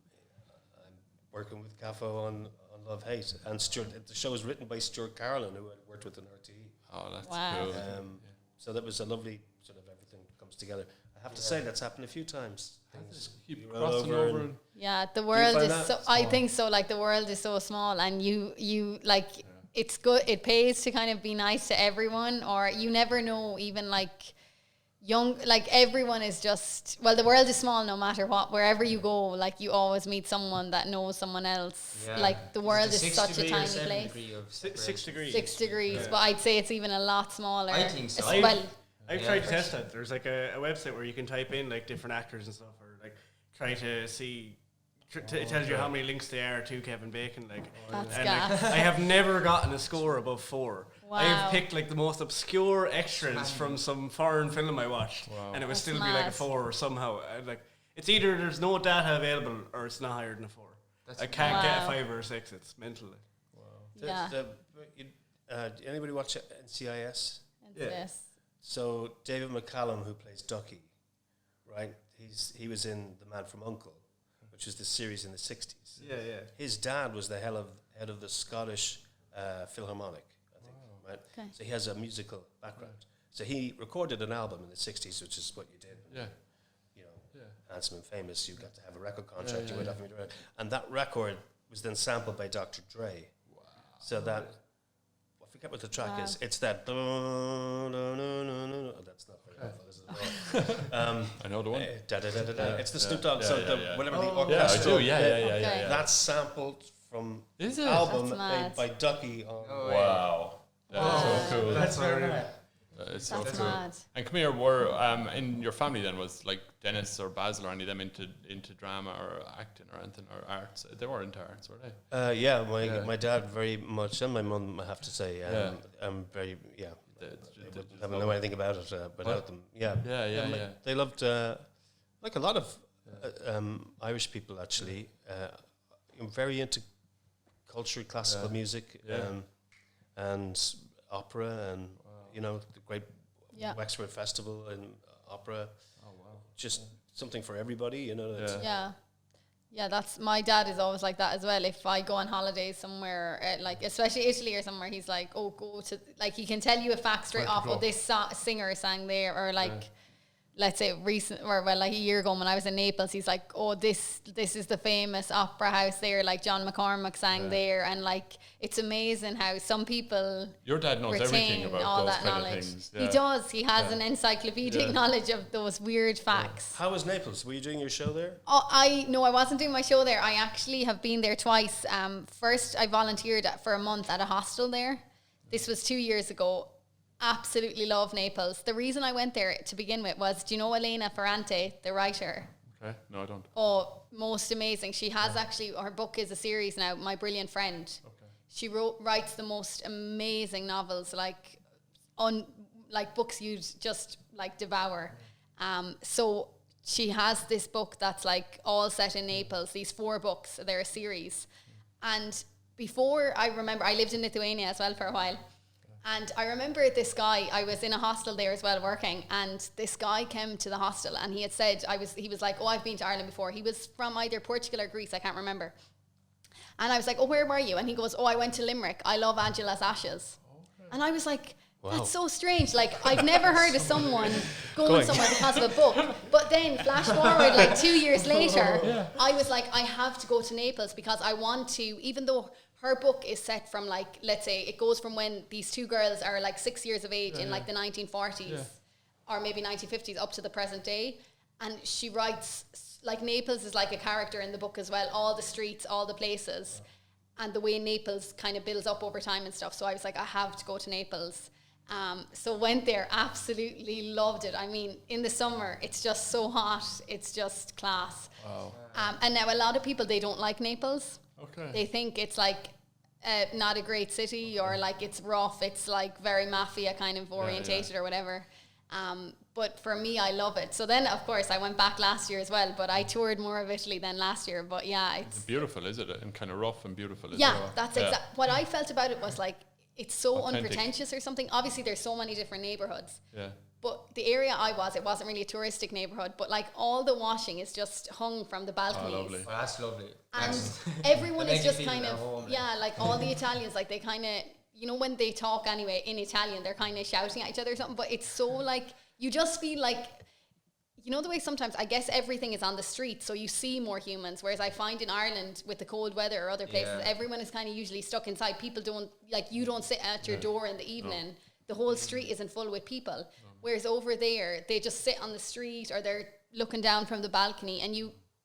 working with Caffo on Love Hate, and the show was written by Stuart Carlin, who I worked with in RTE. Oh, that's cool. So that was a lovely sort of everything comes together. I have to say that's happened a few times. Things keep crossing over. The world is so. I think so. Like the world is so small, and you like it's good. It pays to kind of be nice to everyone, or you never know. Even like young, like everyone is just, well, the world is small no matter what. Wherever you go, like you always meet someone that knows someone else. Yeah. Like the world Is it is such a 6 tiny degree or 7 place. degree of 6 degrees. 6 degrees, Yeah. but I'd say it's even a lot smaller. I think so. Well, I've tried to test that. There's like a website where you can type in like different actors and stuff, or like try to see. It tells you how many links they are to Kevin Bacon. Like, That's and gas. like, I have never gotten a score above 4. Wow. I have picked like the most obscure extras from some foreign film I watched, and it would That's still be like a mad. 4 or somehow. Like it's either there's no data available or it's not higher than a 4. I can't get a Wow. 5 or a 6. It's mental. Yeah. Anybody watch NCIS? Yes. So David McCallum, who plays Ducky, right? He was in The Man from U.N.C.L.E., which was the series in the 60s. Yeah, yeah. His dad was the head of the Scottish Philharmonic, I think, right? Okay. So he has a musical background. So he recorded an album in the 60s, which is what you did. Yeah. You know, handsome and famous, you got to have a record contract, you went off and you did it. And that record was then sampled by Dr. Dre. Wow. So that, I forget what the track is. It's that. Oh, that's not very helpful, is it? I know the one. It's the Snoop Dogg. So whatever the Yeah, I orchestral. do. Yeah. That's sampled from Is it? album That's made mad. by Ducky on. Oh, Wow. That's so cool. That's very nice. It's so That's cool. mad. And come here, were in your family then was like Dennis or Basil or any of them into drama or acting or anything or arts? They were into arts, were they? My dad very much, and my mum, I have to say, very They I don't know anything about it without them. Yeah. They loved like a lot of Irish people actually. Very into culture, classical music, and opera, and you know the great Wexford Festival and opera. Oh wow! Just something for everybody, you know. Yeah, that's my dad is always like that as well. If I go on holidays somewhere, like especially Italy or somewhere, he's like, "Oh, go to," like he can tell you a fact straight off. Oh, this singer sang there, or like, let's say like a year ago when I was in Naples, he's like, "Oh, this is the famous opera house there. Like John McCormack sang there," and like it's amazing how some people Your dad knows everything about all those that kind knowledge. of things. He does. He has an encyclopedic knowledge of those weird facts. How was Naples? Were you doing your show there? Oh, I wasn't doing my show there. I actually have been there twice. First, I volunteered for a month at a hostel there. This was 2 years ago. Absolutely love Naples. The reason I went there to begin with was, do you know Elena Ferrante, the writer? Okay, no, I don't. Oh, most amazing. She has actually, her book is a series now, My Brilliant Friend. Okay. She writes the most amazing novels, like books you'd just like devour. So she has this book that's like all set in Naples, these 4 books, they're a series. And before, I remember, I lived in Lithuania as well for a while. And I remember this guy, I was in a hostel there as well working, and this guy came to the hostel and he had said, he was like, "Oh, I've been to Ireland before." He was from either Portugal or Greece, I can't remember. And I was like, "Oh, where were you?" And he goes, "Oh, I went to Limerick. I love Angela's Ashes." Okay. And I was like, that's so strange. Like, I've never heard of someone going somewhere because of a book. But then, flash forward like 2 years later, I was like, I have to go to Naples because I want to, even though her book is set from like, let's say, it goes from when these 2 girls are like 6 years of age in like the 1940s or maybe 1950s up to the present day. And she writes, like Naples is like a character in the book as well. All the streets, all the places. And the way Naples kind of builds up over time and stuff. So I was like, I have to go to Naples. So went there, absolutely loved it. I mean, in the summer, it's just so hot. It's just class. Wow. And now a lot of people, they don't like Naples. Okay. They think it's like not a great city or like it's rough. It's like very mafia kind of orientated or whatever. But for me, I love it. So then, of course, I went back last year as well, but I toured more of Italy than last year. But yeah, it's beautiful, is it? And kind of rough and beautiful. That's exact. What I felt about it was like, it's so authentic. unpretentious or something. Obviously, there's so many different neighborhoods. Yeah. But the area it wasn't really a touristic neighborhood, but like all the washing is just hung from the balconies. Oh, lovely. Well, that's lovely. And everyone is just kind of, home, like all the Italians, like they kind of, you know, when they talk anyway in Italian, they're kind of shouting at each other or something, but it's so like, you just feel like, you know, the way sometimes, I guess everything is on the street, so you see more humans, whereas I find in Ireland with the cold weather or other places, everyone is kind of usually stuck inside. People don't, like, you don't sit at your door in the evening. The whole street isn't full with people. Whereas over there, they just sit on the street or they're looking down from the balcony, and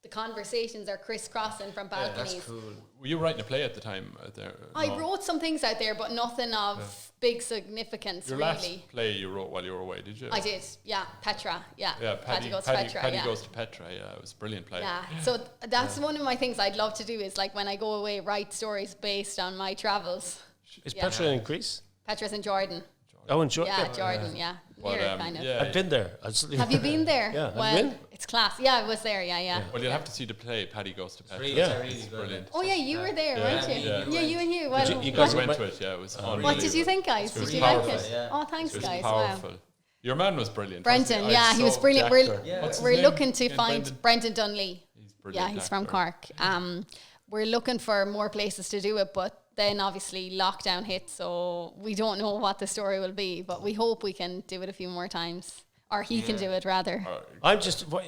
the conversations are crisscrossing from balconies. That's cool. Were you writing a play at the time there? I wrote some things out there, but nothing of big significance, Your really. last play you wrote while you were away, did you? I did, yeah. Petra, yeah. Yeah, Paddy Goes to Petra, Paddy yeah. Goes to Petra, yeah. It was a brilliant play. Yeah, so that's one of my things I'd love to do is like when I go away, write stories based on my travels. Is Petra in Greece? Petra's in Jordan. Oh, in Jordan? Yeah, Jordan, yeah. But, Near kind of. yeah. I've been there. Have you been there? Yeah. Well, Have you been? it's class. Yeah, I was there, yeah. Well, you'll have to see the play, Paddy Goes to Petra. Really, Yeah. really It's good. brilliant. Oh, yeah, you were there, weren't you? Yeah. Yeah, you and you. Well, you guys I what, went to it, yeah. It was what did you think, guys? It was Did you like powerful. it? Yeah. Oh, thanks, It was guys. powerful. Wow. Your man was brilliant. Brendan, wasn't yeah, he was saw brilliant. the We're, actor. Yeah. What's his we're name? looking to Again, find Brendan Dunley. He's brilliant. Yeah, he's from actor. Cork. We're looking for more places to do it, but then obviously lockdown hit, so we don't know what the story will be, but we hope we can do it a few more times. Or he can do it, rather. I'm just on.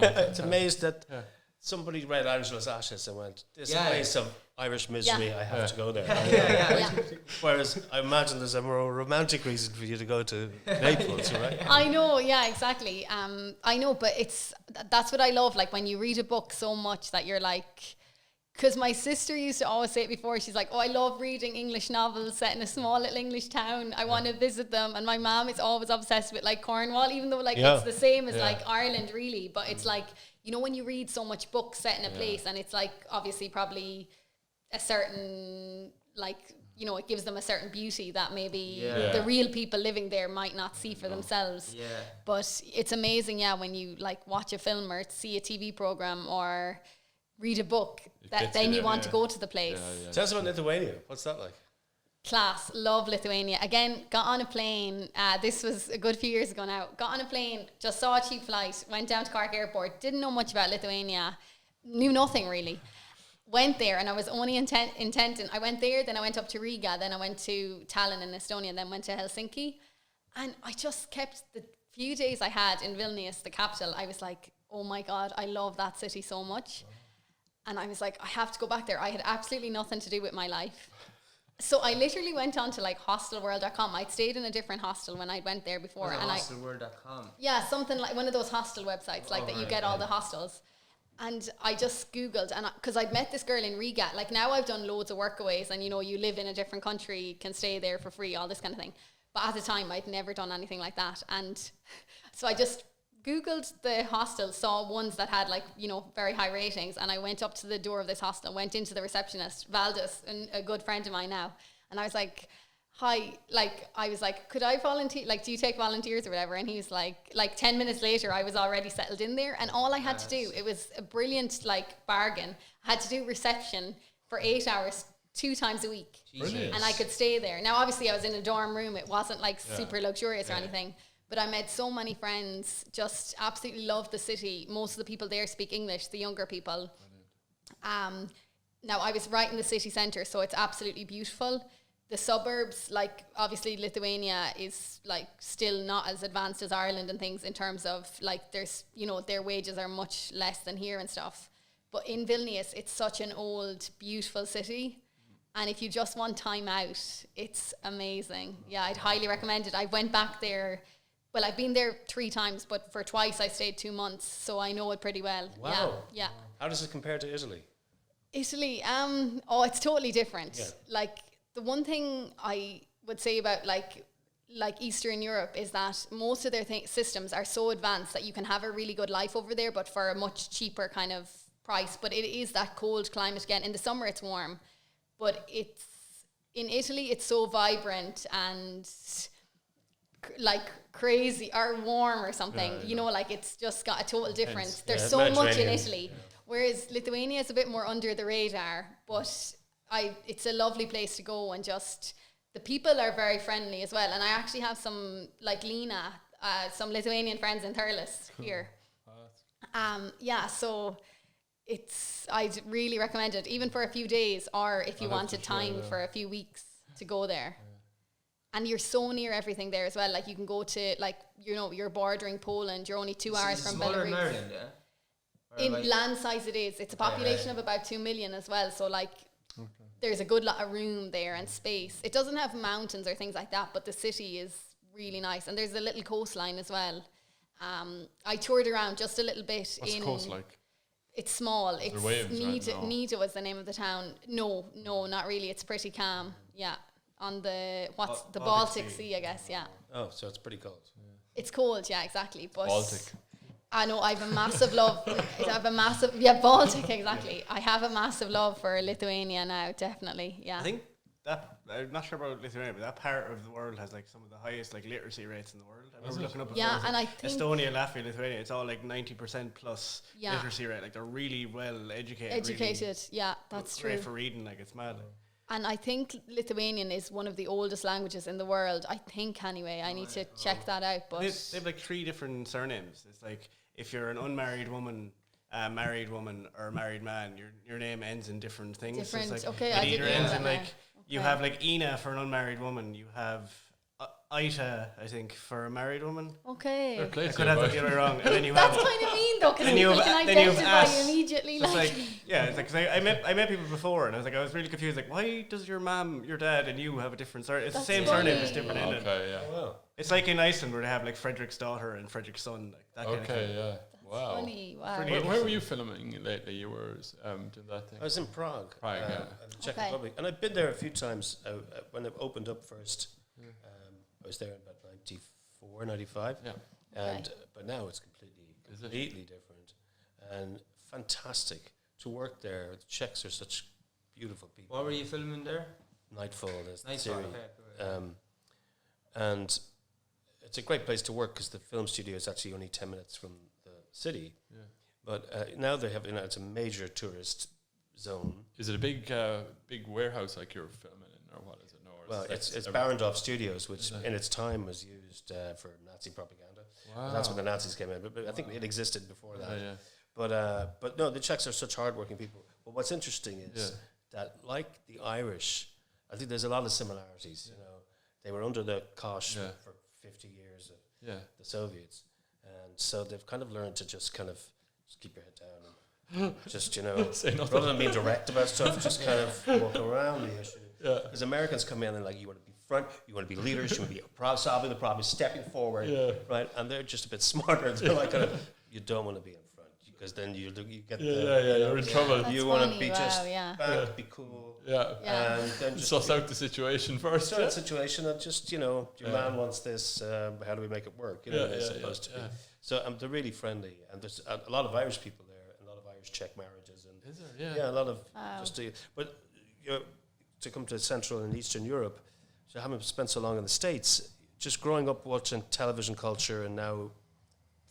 it's amazed that somebody read Angela's Ashes and went, this Yeah. place of Irish misery, Yeah. I have to go there. Yeah. Whereas I imagine there's a more romantic reason for you to go to Naples, right? I know, yeah, exactly. I know, but that's what I love. Like when you read a book so much that you're like, because my sister used to always say it before. She's like, "Oh, I love reading English novels set in a small little English town. I want to visit them." And my mom is always obsessed with like Cornwall, even though like it's the same as like Ireland, really. But it's like, you know, when you read so much books set in a place, and it's like obviously probably a certain like, you know, it gives them a certain beauty that maybe the real people living there might not see for themselves. Yeah. But it's amazing, when you like watch a film or see a TV program or read a book, that then you want to go to the place. Tell us about Lithuania. What's that like? Class, love Lithuania. Again, got on a plane. This was a good few years ago now. Got on a plane, just saw a cheap flight, went down to Cork Airport, didn't know much about Lithuania, knew nothing really. Went there and I was only intending. I went there, then I went up to Riga, then I went to Tallinn in Estonia, and then went to Helsinki. And I just kept the few days I had in Vilnius, the capital, I was like, oh my God, I love that city so much. And I was like, I have to go back there. I had absolutely nothing to do with my life. So I literally went on to like hostelworld.com. I'd stayed in a different hostel when I went there before. Was it and hostelworld.com? Yeah, something like one of those hostel websites, like that you get all the hostels. And I just Googled, and because I'd met this girl in Riga. Like now I've done loads of workaways, and you know, you live in a different country, can stay there for free, all this kind of thing. But at the time, I'd never done anything like that. And so I just Googled the hostel, saw ones that had like, you know, very high ratings, and I went up to the door of this hostel, went into the receptionist, Valdis, and a good friend of mine now, and I was like, hi, like, I was like, could I volunteer, like, do you take volunteers or whatever? And he was like 10 minutes later, I was already settled in there, and all I had to do, it was a brilliant, like, bargain. I had to do reception for 8 hours, 2 times a week, Brilliant. and I could stay there. Now, obviously, I was in a dorm room. It wasn't, like, super luxurious or anything. But I made so many friends, just absolutely loved the city. Most of the people there speak English, the younger people. Now, I was right in the city centre, so it's absolutely beautiful. The suburbs, like, obviously Lithuania is, like, still not as advanced as Ireland and things in terms of, like, there's, you know, their wages are much less than here and stuff. But in Vilnius, it's such an old, beautiful city. And if you just want time out, it's amazing. Yeah, I'd highly recommend it. I went back there. Well, I've been there 3 times, but for twice I stayed 2 months, so I know it pretty well. Wow. Yeah. How does it compare to Italy? Italy, it's totally different. Yeah. Like, the one thing I would say about like Eastern Europe is that most of their systems are so advanced that you can have a really good life over there, but for a much cheaper kind of price. But it is that cold climate again. In the summer it's warm, but in Italy it's so vibrant and like crazy or warm or something, you know, like it's just got a total difference. There's so much in Italy, whereas Lithuania is a bit more under the radar, but it's a lovely place to go, and just the people are very friendly as well. And I actually have some, like Lena, some Lithuanian friends in Thurles here. So I'd really recommend it, even for a few days, or if you wanted time for a few weeks to go there. And you're so near everything there as well. Like, you can go to, like, you know, you're bordering Poland. You're only 2 hours from smaller Belarus. in Ireland, yeah? In land size it is. It's a population of about 2 million as well. So, like, there's a good lot of room there and space. It doesn't have mountains or things like that, but the city is really nice. And there's a little coastline as well. I toured around just a little bit. What's the coast like? It's small. It's waves, right? No. Nita was the name of the town. No, not really. It's pretty calm. Yeah, on the Baltic sea, I guess. Yeah. Oh, so it's pretty cold. It's cold. Yeah, exactly. But Baltic. I know I have a massive love. Baltic, exactly. I have a massive love for Lithuania now. Definitely. Yeah. I think that I'm not sure about Lithuania, but that part of the world has like some of the highest like literacy rates in the world. I remember looking up before. Yeah, and I think Estonia, Latvia, Lithuania, it's all like 90% plus literacy rate. Like they're really well educated. Really yeah, that's great true. for reading. Like it's mad. And I think Lithuanian is one of the oldest languages in the world. I think anyway. I need to check that out. But they have like 3 different surnames. It's like if you're an unmarried woman, a married woman, or a married man, your name ends in different things. Different. So it's like okay, it I either didn't know ends that in now. like you have like Ina for an unmarried woman. You have Aita, I think, for a married woman. Okay. Fair play I to could you, have boy. that the other way wrong. And then you That's have kind of mean though, because then people you have- can then you have identify ass. immediately. So it's Like, yeah, it's like 'cause I met people before, and I was really confused. Like, why does your mom, your dad, and you have a different surname? It's That's the same funny. surname, just different ending. Okay, yeah. Oh, wow. It's like in Iceland where they have like Frederick's daughter and Frederick's son, like that kind of thing. Okay, yeah. Wow. funny. Wow. Pretty Where were you filming lately? You were doing that thing. I was in Prague. Prague, yeah. in the Czech Okay. Republic. And I've been there a few times when it opened up first. I was there in about 94, 95. Yeah. And Okay. but now it's completely different and fantastic to work there. The Czechs are such beautiful people. What were you filming there? Nightfall is the Knightfall, series. okay, cool. And it's a great place to work because the film studio is actually only 10 minutes from the city. Yeah. But now they have, it's a major tourist zone. Is it a big warehouse like you're filming in, or what is it? No, or Well, is it's it Barendorf Studios, which in its time was used for Nazi propaganda. Wow. That's when the Nazis came in. But I think it existed before that. Yeah. But no, the Czechs are such hardworking people. But what's interesting is that, like the Irish, I think there's a lot of similarities. You know, they were under the Kosh for 50 years of the Soviets, and so they've kind of learned to just keep your head down and just rather than being direct about stuff, just kind of walk around the issue. Yeah. Because Americans come in and like, you want to be front, you want to be leaders, you want to be solving the problem, stepping forward, right? And they're just a bit smarter. They're like, you don't want to be in front because then you get you're in trouble. That's you want to funny, be wow, just yeah. back, be cool, Yeah. and then just Suss out the situation first. start the situation and just your man wants this. How do we make it work? It's supposed to be. So they're really friendly, and there's a lot of Irish people there, a lot of Irish Czech marriages, and Is there? a lot of but to come to Central and Eastern Europe, so having spent so long in the States, just growing up watching television culture and now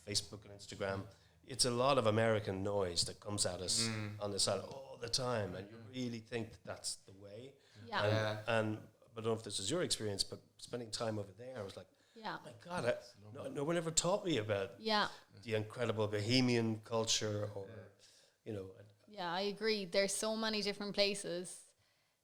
Facebook and Instagram, it's a lot of American noise that comes at us on the side all the time, and you really think that's the way. Yeah. And I don't know if this is your experience, but spending time over there, I was like, Yeah. oh my God, no one ever taught me about Yeah. the incredible Bohemian culture, or Yeah, I agree. There's so many different places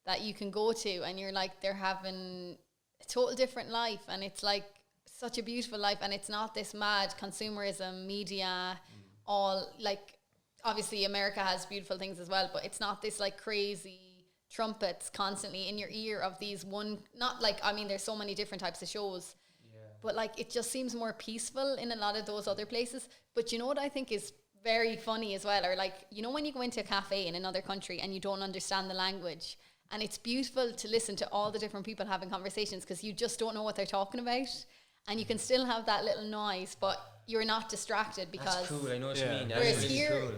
that you can go to, and you're like, they're having a total different life, and it's like such a beautiful life, and it's not this mad consumerism, media, all like, obviously America has beautiful things as well, but it's not this like crazy trumpets constantly in your ear of these there's so many different types of shows, but like it just seems more peaceful in a lot of those other places. But you know what I think is very funny as well, or like, when you go into a cafe in another country and you don't understand the language, and it's beautiful to listen to all the different people having conversations because you just don't know what they're talking about, and you can still have that little noise, but you're not distracted because That's cool. I know what you mean. Whereas That's really here, cool.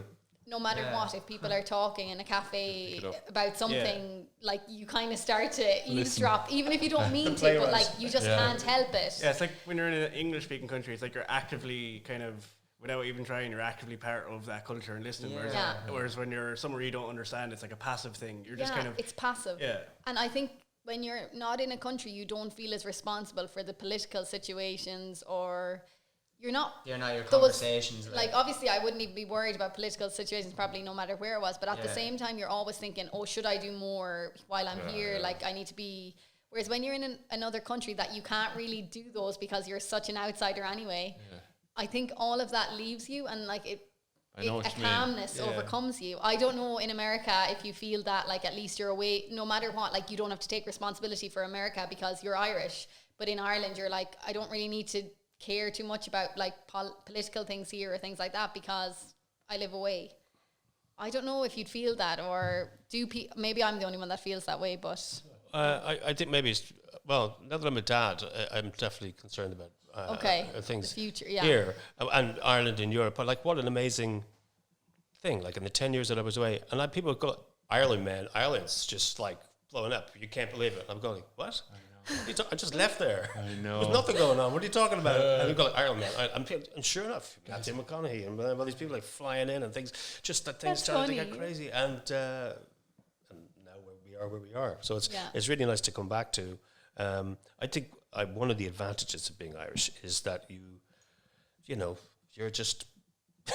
no matter what, if people are talking in a cafe Pick it up. about something, like you kind of start to eavesdrop, even if you don't mean to, but like you just can't help it. Yeah, it's like when you're in an English-speaking country, it's like you're actively kind of, without even trying, you're actively part of that culture and listening. Yeah. Whereas when you're somewhere you don't understand, it's like a passive thing. You're just kind of... it's passive. Yeah. And I think when you're not in a country, you don't feel as responsible for the political situations, or you're not... They're not your those- conversations. Like, obviously, I wouldn't even be worried about political situations, probably no matter where I was. But at the Yeah. same time, you're always thinking, oh, should I do more while I'm here? Like, I need to be... Whereas when you're in another country that you can't really do those because you're such an outsider anyway, I think all of that leaves you, and like I know a what you mean. calmness overcomes you. I don't know in America if you feel that, like, at least you're away, no matter what, like you don't have to take responsibility for America because you're Irish. But in Ireland, you're like, I don't really need to care too much about like political things here or things like that because I live away. I don't know if you'd feel that, or maybe I'm the only one that feels that way, but I think maybe it's, well, now that I'm a dad, I'm definitely concerned about things the future, here and Ireland and Europe. But like, what an amazing thing! Like in the 10 years that I was away, and people go, Ireland, man, Ireland's just like blowing up. You can't believe it. I'm going, what? I just left there. I know. There's nothing going on. What are you talking about? And you go, like, Ireland, man. And sure enough, Matthew McConaughey and all these people like flying in and things. Just that things started to get crazy. And now where we are. So it's really nice to come back to. I think one of the advantages of being Irish is that you're just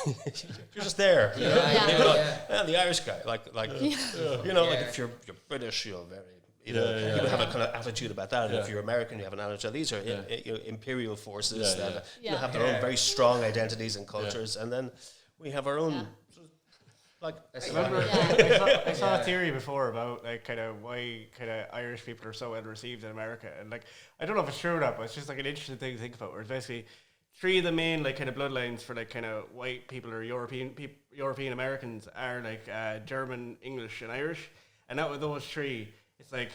you're just there. The Irish guy, like if you're British, you're very. People have a kind of attitude about that, and if you're American, you have an attitude. These are imperial forces that have their own very strong identities and cultures, and then we have our own. Like I saw a theory before about like kind of why kind of Irish people are so well received in America, and like I don't know if it's true or not, but it's just like an interesting thing to think about. Where it's basically 3 of the main like kind of bloodlines for like kind of white people or European Americans are like German, English, and Irish, and out of those 3. It's like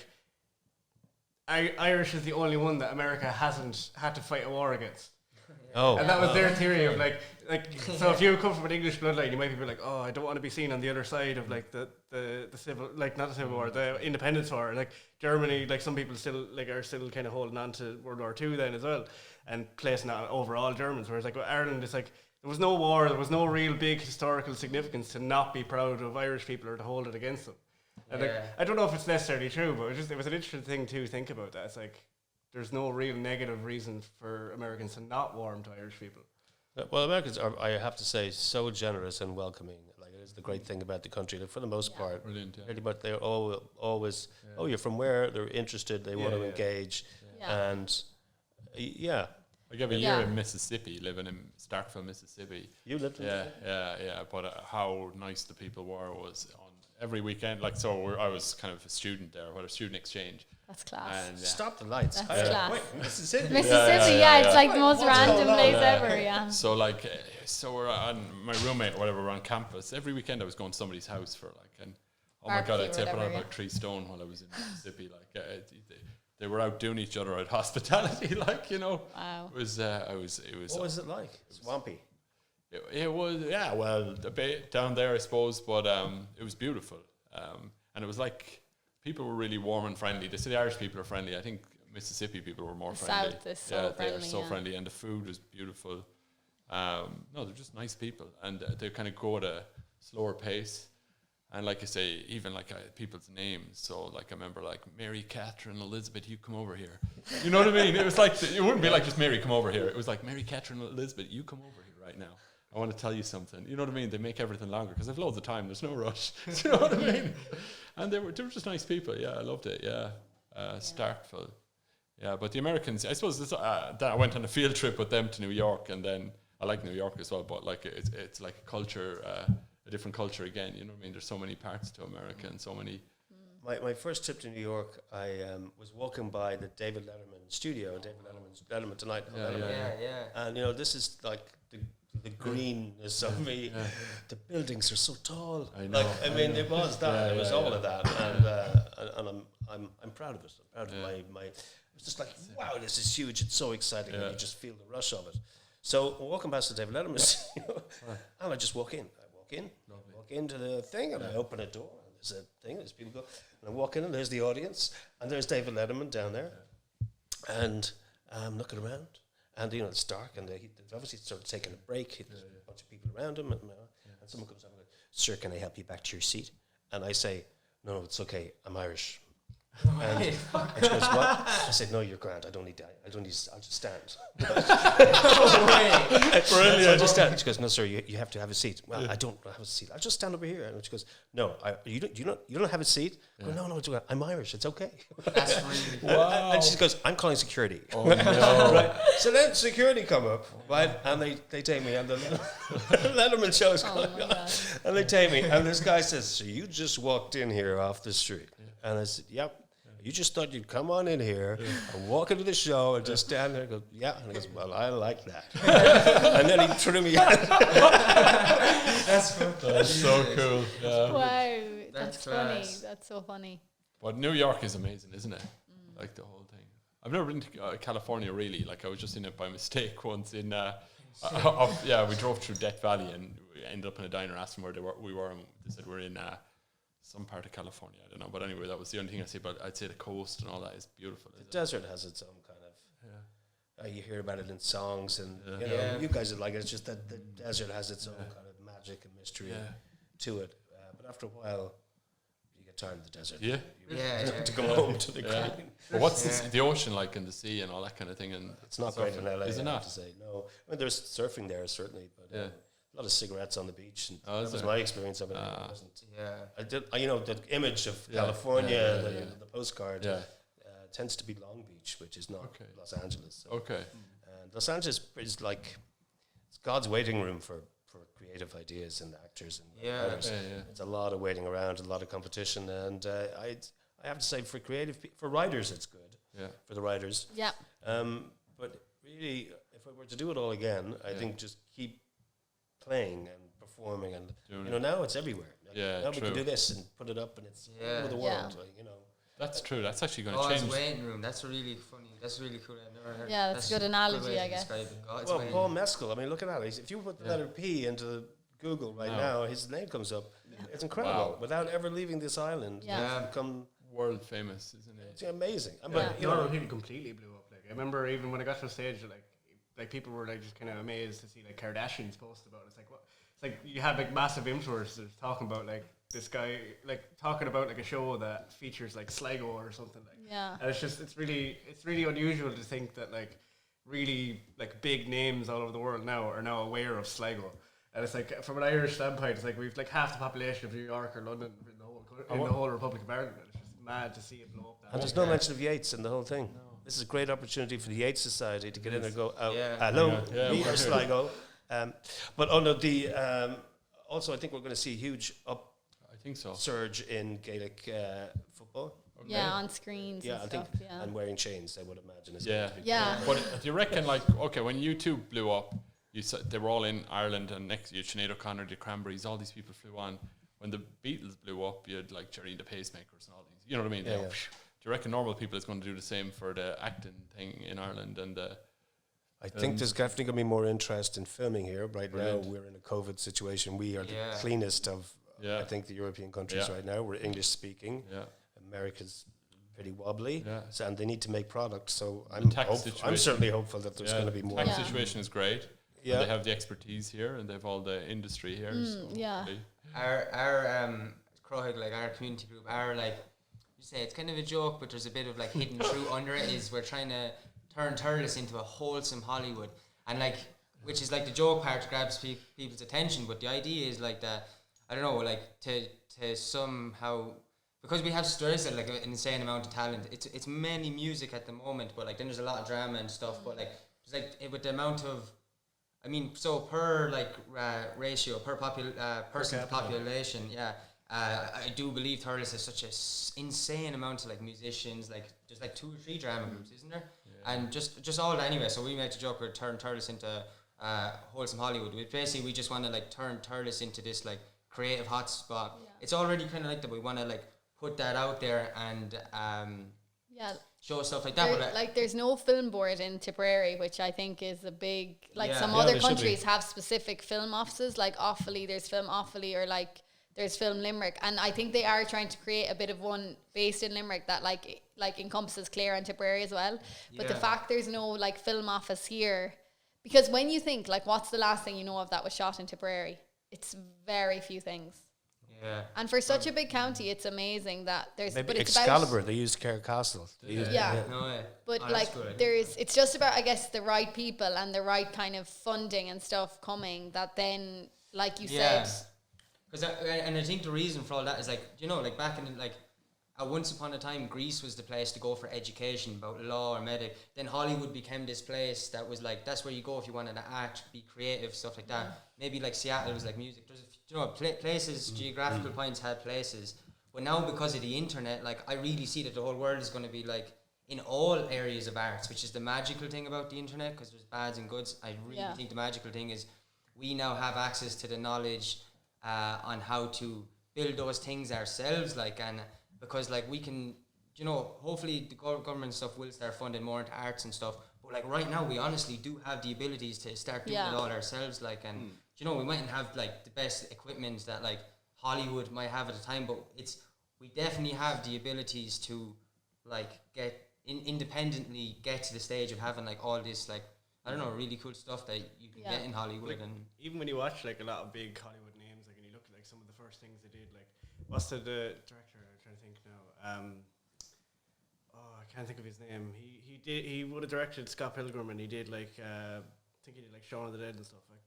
Irish is the only one that America hasn't had to fight a war against. And that was their theory of like so if you come from an English bloodline, you might be like, oh, I don't want to be seen on the other side of like the civil, like not the Civil War, the Independence War. Like Germany, like some people still like are still kind of holding on to World War II then as well and placing that over all Germans. Whereas like with Ireland, it's like there was no war, there was no real big historical significance to not be proud of Irish people or to hold it against them. And like, I don't know if it's necessarily true, but it was an interesting thing to think about that. It's like there's no real negative reason for Americans to not warm to Irish people. Well, Americans are, I have to say, so generous and welcoming. Like it is the great thing about the country. Like, for the most part, brilliant. But they're always oh, you're from where? They're interested. They want to engage, and I gave a year in Mississippi, living in Starkville, Mississippi. You lived in yeah. But how nice the people was on every weekend. Like, so I was kind of a student there, a student exchange. That's class. And, stop the lights. That's class. Wait, Mississippi. It's like the most random place ever. Yeah. So like, so we're on my roommate or whatever. We're on campus every weekend. I was going to somebody's house for like, and oh my god, I'd say I put on about 3 stone while I was in Mississippi. Like, they were out doing each other at hospitality. Like, Wow. It was. What was it like? Swampy. It was, well, a bit down there, I suppose, but it was beautiful. And it was like, people were really warm and friendly. They say the Irish people are friendly. I think Mississippi people were more friendly. South is so friendly. They are so friendly, and the food was beautiful. No, they're just nice people, and they kind of go at a slower pace. And like I say, even like people's names. So like I remember like Mary, Catherine, Elizabeth, you come over here. You know what I mean? It was like, it wouldn't be like just Mary, come over here. It was like Mary, Catherine, Elizabeth, you come over here right now. I want to tell you something. You know what I mean? They make everything longer because I've loads of time. There's no rush. You know what I mean? And they were just nice people. Yeah, I loved it. Yeah, Starkville. Yeah, but the Americans, I suppose that I went on a field trip with them to New York, and then I like New York as well. But like it's like a culture, a different culture again. You know what I mean? There's so many parts to America and so many. My first trip to New York, I was walking by the David Letterman studio, Letterman Tonight. And this is like the greenness of me. The buildings are so tall. I know. It was that. It was all of that, and I'm proud of it. I'm proud of my. It was just like, wow, this is huge. It's so exciting. And you just feel the rush of it. So walking past the David Letterman studio, and I just walk in. I walk into the thing, and I open a door. And there's a thing. There's people go, and I walk in, and there's the audience, and there's David Letterman down there, and I'm looking around. And it's dark, and they obviously started taking a break. There's a bunch of people around him, and someone comes up and goes, "Sir, can I help you back to your seat?" And I say, "No, it's okay. I'm Irish." And she goes, "What?" I said, "No, you're grand. I don't need that. I'll just stand." Brilliant. I'll just stand. She goes, "No, sir, you have to have a seat." Well, I don't have a seat. I'll just stand over here. And she goes, "No, you don't have a seat." I go, "No, it's okay. I'm Irish. It's okay." That's really wow. And she goes, "I'm calling security." Oh, no. Right. So then security come up, right, and they take me, and the Letterman show's going on, and they take me, and this guy says, "So you just walked in here off the street?" And I said, "Yep." You just thought you'd come on in here and walk into the show and just stand there and go, yeah. And he goes, well, I like that. And then he threw me out. That's so cool. Yeah. Wow, that's funny. class. That's so funny. But New York is amazing, isn't it? Like the whole thing. I've never been to California really. Like I was just in it by mistake once. We drove through Death Valley and we ended up in a diner. Asked them where we were, and they said we're in some part of California. I don't know, but anyway, that was the only thing I say. But I'd say the coast and all that is beautiful. The desert has its own kind of. You hear about it in songs, and you know, you guys would like it. It's just that the desert has its own kind of magic and mystery to it. But after a while, you get tired of the desert. Yeah, to come home to the green. But what's the ocean like, and the sea and all that kind of thing? And it's not great in LA. Is it not? I have to say no. I mean, there's surfing there certainly, but a lot of cigarettes on the beach, and that was my experience of it. It wasn't. I did. You know, the image of California, the postcard. Tends to be Long Beach, which is not Los Angeles. So. And Los Angeles is like it's God's waiting room for creative ideas and actors and writers. It's a lot of waiting around, a lot of competition, and I have to say for for writers it's good. For the writers. But really, if I were to do it all again, I think just keep playing and performing, and now it's everywhere. Now we can do this and put it up, and it's all over the world. Like, you know. That's true. That's actually going to change. God's waiting room. That's really funny. That's really cool. I've never heard. Yeah, that's a good analogy, I guess. Well, Paul Mescal. I mean, look at that. If you put the letter P into Google right now, his name comes up. It's incredible. Wow. Without ever leaving this island, it's become world famous, isn't it? It's amazing. But people completely blew up. Like I remember, even when I got to the stage, like people were like just kind of amazed to see like Kardashians post about it. It's like what? It's like you had like massive influencers talking about like. This guy like talking about like a show that features like Sligo or something like and it's really unusual to think that like really like big names all over the world now are now aware of Sligo, and it's like from an Irish standpoint it's like we've like half the population of New York or London in the whole Republic of Ireland, and it's just mad to see it blow up that and there's no mention of Yeats in the whole thing. This is a great opportunity for the Yeats Society to get in there and go hello, we are Sligo, but also I think we're going to see a huge surge in Gaelic football. On screens. I think, and wearing chains. I would imagine. But do you reckon, like, when U2 blew up, you said they were all in Ireland, and next you had Sinead O'Connor, the Cranberries, all these people flew on. When the Beatles blew up, you had like Jerry and the Pacemakers and all these. You know what I mean? Do you reckon normal people is going to do the same for the acting thing in Ireland and the? I think there's definitely going to be more interest in filming here. Right now, we're in a COVID situation. We are the cleanest of. I think the European countries right now, we're English speaking. America's pretty wobbly, and they need to make products. So I'm certainly hopeful that there's going to be more. The tax situation is great. They have the expertise here, and they have all the industry here. Our Crowhead, like our community group, you say it's kind of a joke, but there's a bit of like hidden truth under it. Is we're trying to turn Thurles into a wholesome Hollywood, and like which is like the joke part grabs people's attention, but the idea is like that. I don't know, like to somehow, because we have stories that like an insane amount of talent. It's mainly music at the moment, but like then there's a lot of drama and stuff. But like it's like with the amount of, I mean, so per like ratio per person to population, I do believe Thurles has such a insane amount of like musicians. Like there's like 2 or 3 drama groups, isn't there? And just all that anyway. So we made a joke we're turn Thurles into wholesome Hollywood. We just want to like turn Thurles into this like creative hotspot. It's already kind of like that. We want to like put that out there and show stuff like that. But like there's no film board in Tipperary, which I think is a big some other countries have specific film offices. Like Offaly, there's Film Offaly, or like there's Film Limerick, and I think they are trying to create a bit of one based in Limerick that like encompasses Clare and Tipperary as well. But the fact there's no like film office here, because when you think like what's the last thing you know of that was shot in Tipperary? It's very few things. And for such a big county, it's amazing that there's. Maybe but it's Excalibur. They used Kerr Castle. No way. But it's just about, I guess, the right people and the right kind of funding and stuff coming. That then, like you said. Because and I think the reason for all that is like like back in like. Once upon a time, Greece was the place to go for education about law or medic. Then Hollywood became this place that was like that's where you go if you wanted to act, be creative, stuff like that. Maybe like Seattle was like music. There's places, geographical points had places, But now because of the internet, like I really see that the whole world is going to be like in all areas of arts, which is the magical thing about the internet, because there's bads and goods. I really think the magical thing is we now have access to the knowledge on how to build those things ourselves, like, and because like we can, you know, hopefully the government and stuff will start funding more into arts and stuff. But like right now, we honestly do have the abilities to start doing it all ourselves, like, and you know, we mightn't have like the best equipment that like Hollywood might have at the time, but we definitely have the abilities to like get independently get to the stage of having like all this like, I don't know, really cool stuff that you can get in Hollywood. Like, and even when you watch like a lot of big Hollywood names, like, and you look at like some of the first things they did, like what's the director? I'm trying to think now. I can't think of his name. He would have directed Scott Pilgrim, and he did like I think he did like Shaun of the Dead and stuff. Like,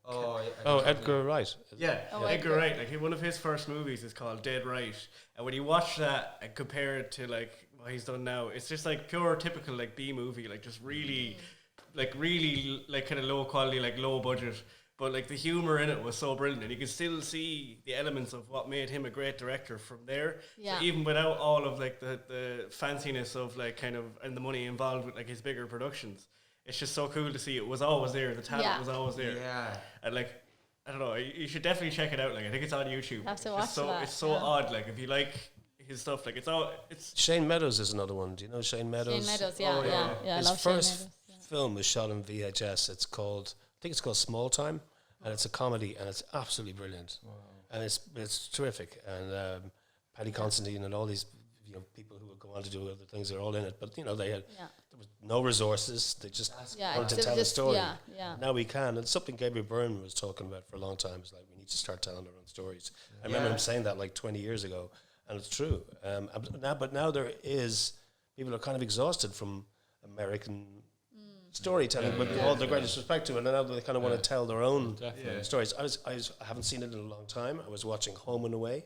Edgar Wright. Yeah, Edgar Wright. Like one of his first movies is called Dead Right, and when you watch that and compare it to like what he's done now, it's just like pure typical like B movie, like just really kind of low quality, like low budget. But like the humor in it was so brilliant, and you can still see the elements of what made him a great director from there. Yeah. So even without all of like the fanciness of like kind of and the money involved with like his bigger productions, it's just so cool to see it was always there. The talent was always there. Yeah. And like, I don't know, you should definitely check it out. Like I think it's on YouTube. I have to watch that. It's so odd. Like if you like his stuff, like it's Shane Meadows is another one. Do you know Shane Meadows? Shane Meadows, yeah. I His love Shane first Meadows. film was shot in VHS. I think it's called Small Time, and it's a comedy, and it's absolutely brilliant. Wow. And it's terrific. And Paddy Considine and all these people who would go on to do other things, they're all in it. But they had there was no resources. They just wanted to tell a story. Now we can. And something Gabriel Byrne was talking about for a long time is like we need to start telling our own stories. I remember him saying that like 20 years ago, and it's true. But now there is people are kind of exhausted from American storytelling, with all the greatest respect to it, and now they kind of want to tell their own stories. I haven't seen it in a long time. I was watching Home and Away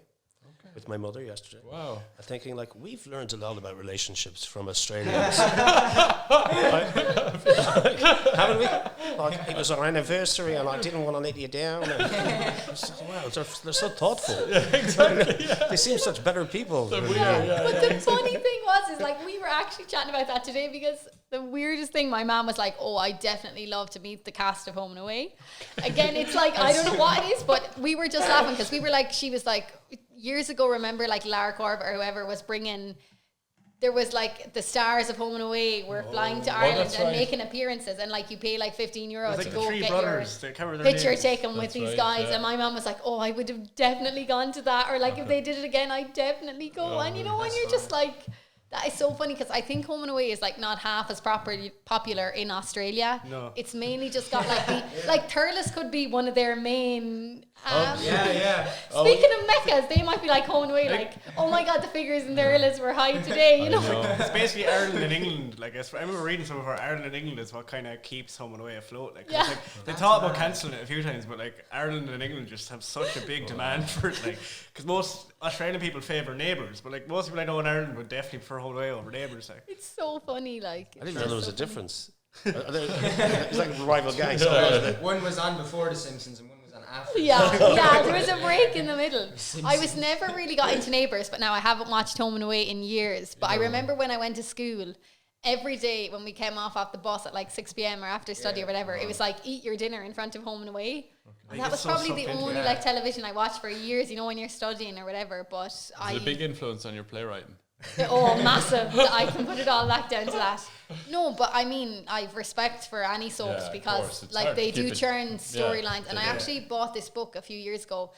with my mother yesterday. Wow. I'm thinking like we've learned a lot about relationships from Australians. Haven't we? Like, it was our anniversary and I didn't want to let you down. Wow, they're so thoughtful. Exactly. They seem such better people. But the funny thing is like we were actually chatting about that today, because the weirdest thing, my mom was like, oh, I definitely love to meet the cast of Home and Away. Again, it's like, I don't know what it is, but we were just laughing because we were like, she was like, years ago, remember like Lara Corb or whoever was bringing, there was like the stars of Home and Away were flying to Ireland and making appearances, and like you pay like €15 like to go get your picture names taken with these guys. And my mom was like, oh, I would have definitely gone to that, or like if they did it again, I'd definitely go. And when you're just like, that is so funny, because I think Home and Away is like not half as popular in Australia. No, it's mainly just got like Thurles could be one of their main. Speaking of Meccas, they might be like Home and Away, like, oh my god, the figures in Thurles were high today. It's basically Ireland and England. Like I remember reading some of our Ireland and England is what kind of keeps Home and Away afloat. Like, it's like they thought about cancelling it a few times, but like Ireland and England just have such a big demand for it. Like, because most Australian people favour Neighbours, but like most people I know in Ireland would definitely prefer Home and Away over Neighbours. Like, it's so funny. Like, I didn't know there was a difference. It's like rival gangs. One was on before The Simpsons and one was on after. There was a break in the middle. I was never really got into Neighbours, but now I haven't watched Home and Away in years. But I remember when I went to school, every day when we came off the bus at like 6 p.m. or after study or whatever, it was like eat your dinner in front of Home and Away. And that was probably the only like television I watched for years, when you're studying or whatever. But Is it a big influence on your playwriting? Massive. I can put it all back down to that. No, but I mean, I've respect for any soaps because like they do churn storylines. And I actually bought this book a few years ago.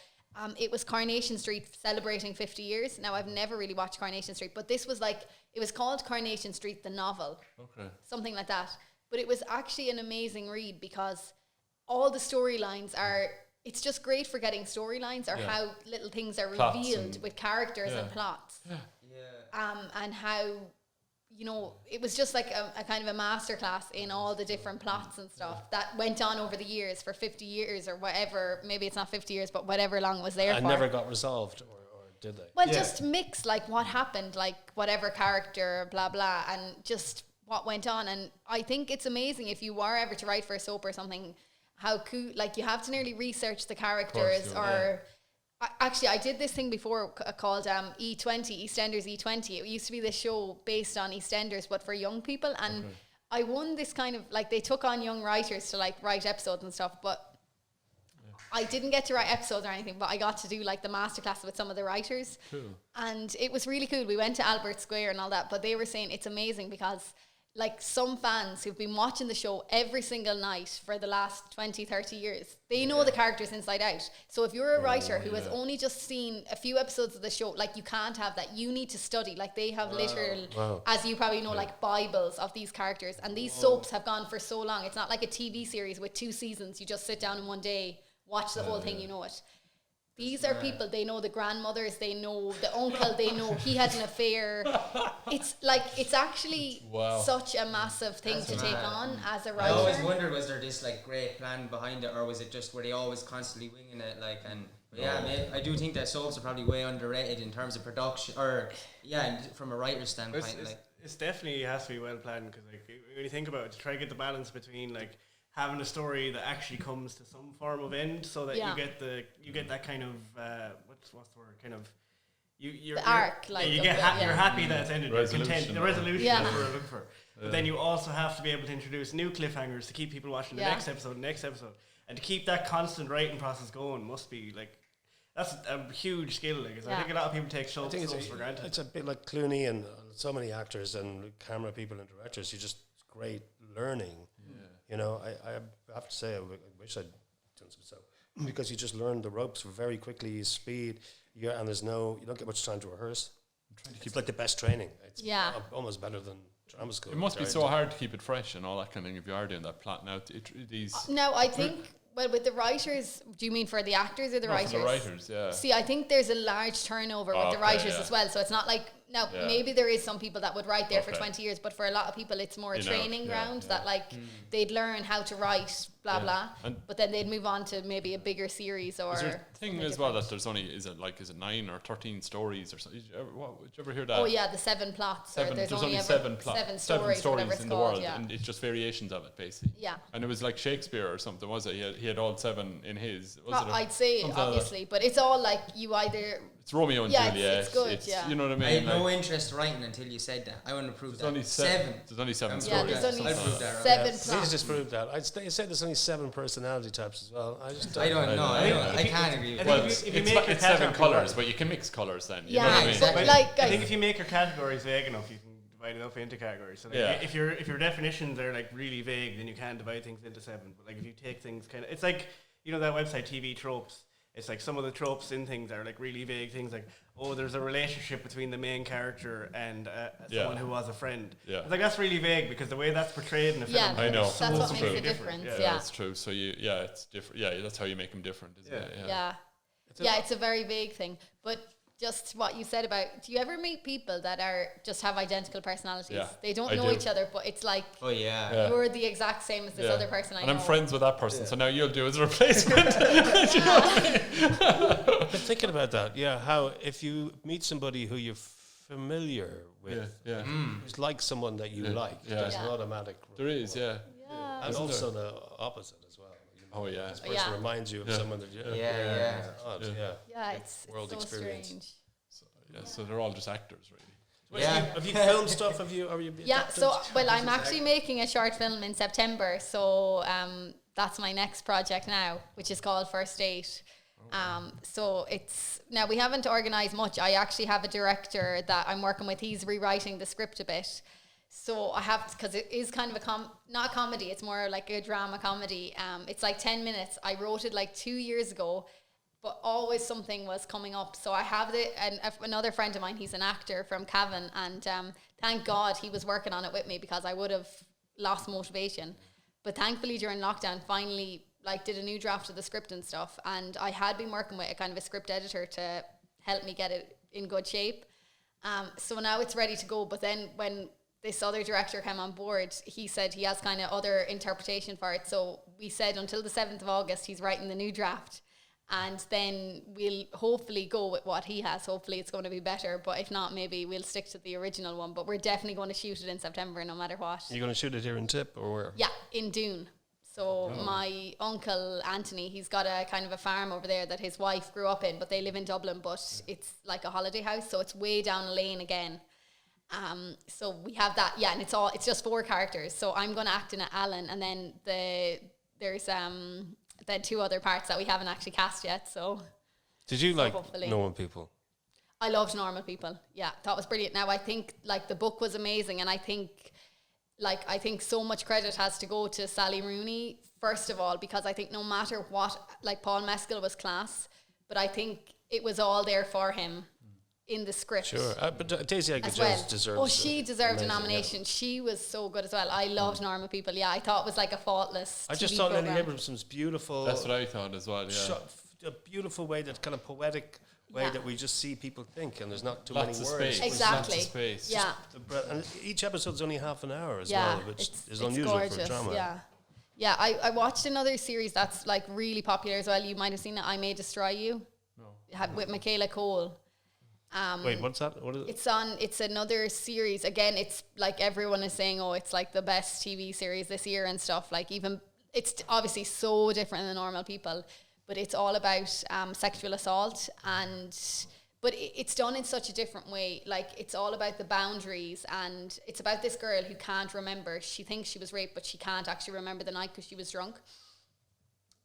It was Coronation Street celebrating 50 years. Now, I've never really watched Coronation Street, but this was like, it was called Coronation Street, the novel. Okay. Something like that. But it was actually an amazing read because all the storylines are, it's just great for getting storylines or how little things are revealed with characters and plots. And how, it was just like a kind of a masterclass in all the different plots and stuff that went on over the years for 50 years or whatever. Maybe it's not 50 years, but whatever long was there for. And never got resolved, or did they? Well, just mix like what happened, like whatever character, blah, blah, and just what went on. And I think it's amazing if you are ever to write for a soap or something, how cool, like you have to nearly research the characters I did this thing before called E20, EastEnders E20. It used to be this show based on EastEnders, but for young people. And I won this kind of, like, they took on young writers to, like, write episodes and stuff, but I didn't get to write episodes or anything, but I got to do, like, the masterclass with some of the writers. Cool. And it was really cool. We went to Albert Square and all that, but they were saying it's amazing because, like, some fans who've been watching the show every single night for the last 20, 30 years, they know the characters inside out. So if you're a writer who has only just seen a few episodes of the show, like, you can't have that. You need to study. Like, they have literal, as you probably know, like, Bibles of these characters. And these soaps have gone for so long. It's not like a TV series with 2 seasons. You just sit down in one day, watch the whole thing, you know it. These are people, they know the grandmothers, they know the uncle, they know he had an affair. It's like, it's actually such a massive thing to take on as a writer. I always wondered, was there this, like, great plan behind it, or was it just were they always constantly winging it, like, and I do think that soaps are probably way underrated in terms of production, or from a writer's standpoint. It's definitely has to be well planned, because, like, when you think about it, to try to get the balance between, like, having a story that actually comes to some form of end, so that you get that kind of what's the word, kind of you're arc, like, you're happy that it's ended, you're content, the resolution that we're looking for. But then you also have to be able to introduce new cliffhangers to keep people watching the next episode, and to keep that constant writing process going must be, like, that's a huge skill. Like, I think a lot of people take shows for granted. It's a bit like Clooney and so many actors and camera people and directors. It's great learning. You know, I have to say, I wish I'd done so, because you just learn the ropes very quickly, speed, and you don't get much time to rehearse. It's like the best training. It's almost better than drama school. It must be so hard to keep it fresh and all that kind of thing if you are doing that plot. Now, no, I think, well, with the writers, do you mean for the actors or the writers? For the writers, yeah. See, I think there's a large turnover with the writers as well, so it's not like, maybe there is some people that would write there for 20 years, but for a lot of people it's more a training ground that, like, they'd learn how to write, blah, blah, but then they'd move on to maybe a bigger series or... Is there a thing as well that there's only, is it 9 or 13 stories or something? Did you ever hear that? Oh yeah, the 7 plots. There's only 7 stories in the world, and it's just variations of it, basically. Yeah. And it was like Shakespeare or something, was it? He had all 7 in his... I'd say, obviously, but it's all like you either... It's Romeo and Juliet. It's good, You know what I mean? I had no interest writing until you said that. I want to prove that. Only 7. There's only 7 stories. Yeah, there's only 7 plots. Please just prove that. I'd say there's only 7 personality types as well. I don't know. I can't agree with that. It's 7 colours, but you can mix colours then. You know what I mean? But I think if you make your categories vague enough, you can divide enough into categories. So like if your definitions are, like, really vague, then you can divide things into 7. But, like, if you take things kind of... It's like, you know, that website, TV Tropes. It's like some of the tropes in things are, like, really vague things, like, oh, there's a relationship between the main character and someone who was a friend. Yeah. It's like, that's really vague because the way that's portrayed in a film, I know. That's what makes a difference. Yeah, that's true. So it's different. Yeah, that's how you make them different, isn't it? Yeah. It's a very vague thing. But just what you said about, do you ever meet people that just have identical personalities? Yeah, they don't know each other, but it's like, you're the exact same as this other person I know. And I'm friends with that person, so now you'll do as a replacement. Do you know what I mean? But thinking about that, how if you meet somebody who you're familiar with, who's like someone that you like, there's an automatic rapport. There is, and also the opposite as well. Oh yeah, this person reminds you of someone that it's world so experience. Strange. So they're all just actors, really. Have you filmed stuff? Are you I'm actually making a short film in September, so that's my next project now, which is called First Date. So now we haven't organised much. I actually have a director that I'm working with. He's rewriting the script a bit. So I have, because it is kind of not a comedy, it's more like a drama comedy. It's like 10 minutes. I wrote it like 2 years ago, but always something was coming up. So I have another friend of mine, he's an actor from Cavan, and thank God he was working on it with me because I would have lost motivation. But thankfully during lockdown, finally did a new draft of the script and stuff. And I had been working with a kind of a script editor to help me get it in good shape. So now it's ready to go. But then when this other director came on board, he said he has kind of other interpretation for it. So we said until the 7th of August, he's writing the new draft. And then we'll hopefully go with what he has. Hopefully it's going to be better. But if not, maybe we'll stick to the original one. But we're definitely going to shoot it in September no matter what. You're going to shoot it here in Tip or where? Yeah, in Doon. So my uncle Anthony, he's got a kind of a farm over there that his wife grew up in, but they live in Dublin, but it's like a holiday house, so it's way down a lane again. So we have that, and it's just 4 characters. So I'm going to act in it, Alan, and then there's the 2 other parts that we haven't actually cast yet. So did you like Normal People? I loved Normal People. Yeah, that was brilliant. Now I think like the book was amazing, and I think so much credit has to go to Sally Rooney first of all, because I think no matter what, like Paul Mescal was class, but I think it was all there for him in the script. Sure, but Daisy Edgar Jones deserves. Oh, she deserved a nomination. Yeah. She was so good as well. I loved Normal People. Yeah, I thought it was like a faultless. I just thought Lily Abrahamson's beautiful. That's what I thought as well. Yeah, a beautiful way, that kind of poetic way that we just see people think, and there's not too lots many of words. Space. Exactly. Lots of space. Yeah. And each episode's only half an hour as well, which is unusual gorgeous, for drama. Yeah. Yeah, I watched another series that's like really popular as well. You might have seen it, I May Destroy You. No. With Michaela Cole. Wait, what's that? What is it? It's another series. Again, it's like everyone is saying, oh, it's like the best TV series this year and stuff. Like even, it's obviously so different than Normal People, but it's all about sexual assault, but it's done in such a different way. Like it's all about the boundaries, and it's about this girl who can't remember. She thinks she was raped, but she can't actually remember the night because she was drunk.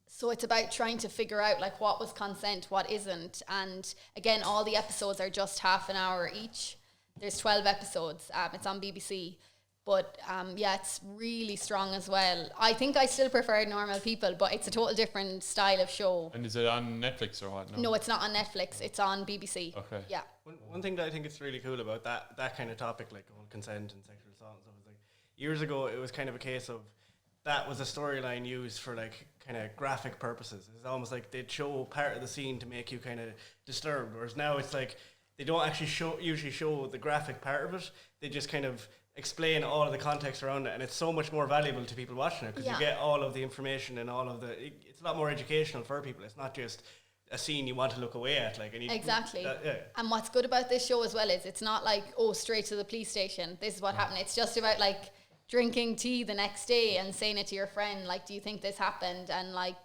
So it's about trying to figure out like what was consent, what isn't. And again, all the episodes are just half an hour each. There's 12 episodes. It's on BBC. But it's really strong as well. I think I still prefer Normal People, but it's a total different style of show. And is it on Netflix or what? No, it's not on Netflix. It's on BBC. Okay. Yeah. One thing that I think is really cool about that kind of topic, like consent and sexual assault and stuff, is like years ago it was kind of a case of that was a storyline used for like kind of graphic purposes. It's almost like they'd show part of the scene to make you kind of disturbed, whereas now it's like they don't actually usually show the graphic part of it. They just kind of explain all of the context around it, and it's so much more valuable to people watching it because you get all of the information and all of it's a lot more educational for people. It's not just a scene you want to look away at, like, and exactly. And what's good about this show as well is it's not like, oh, straight to the police station, this is what happened. It's just about like drinking tea the next day and saying it to your friend, like, do you think this happened? And like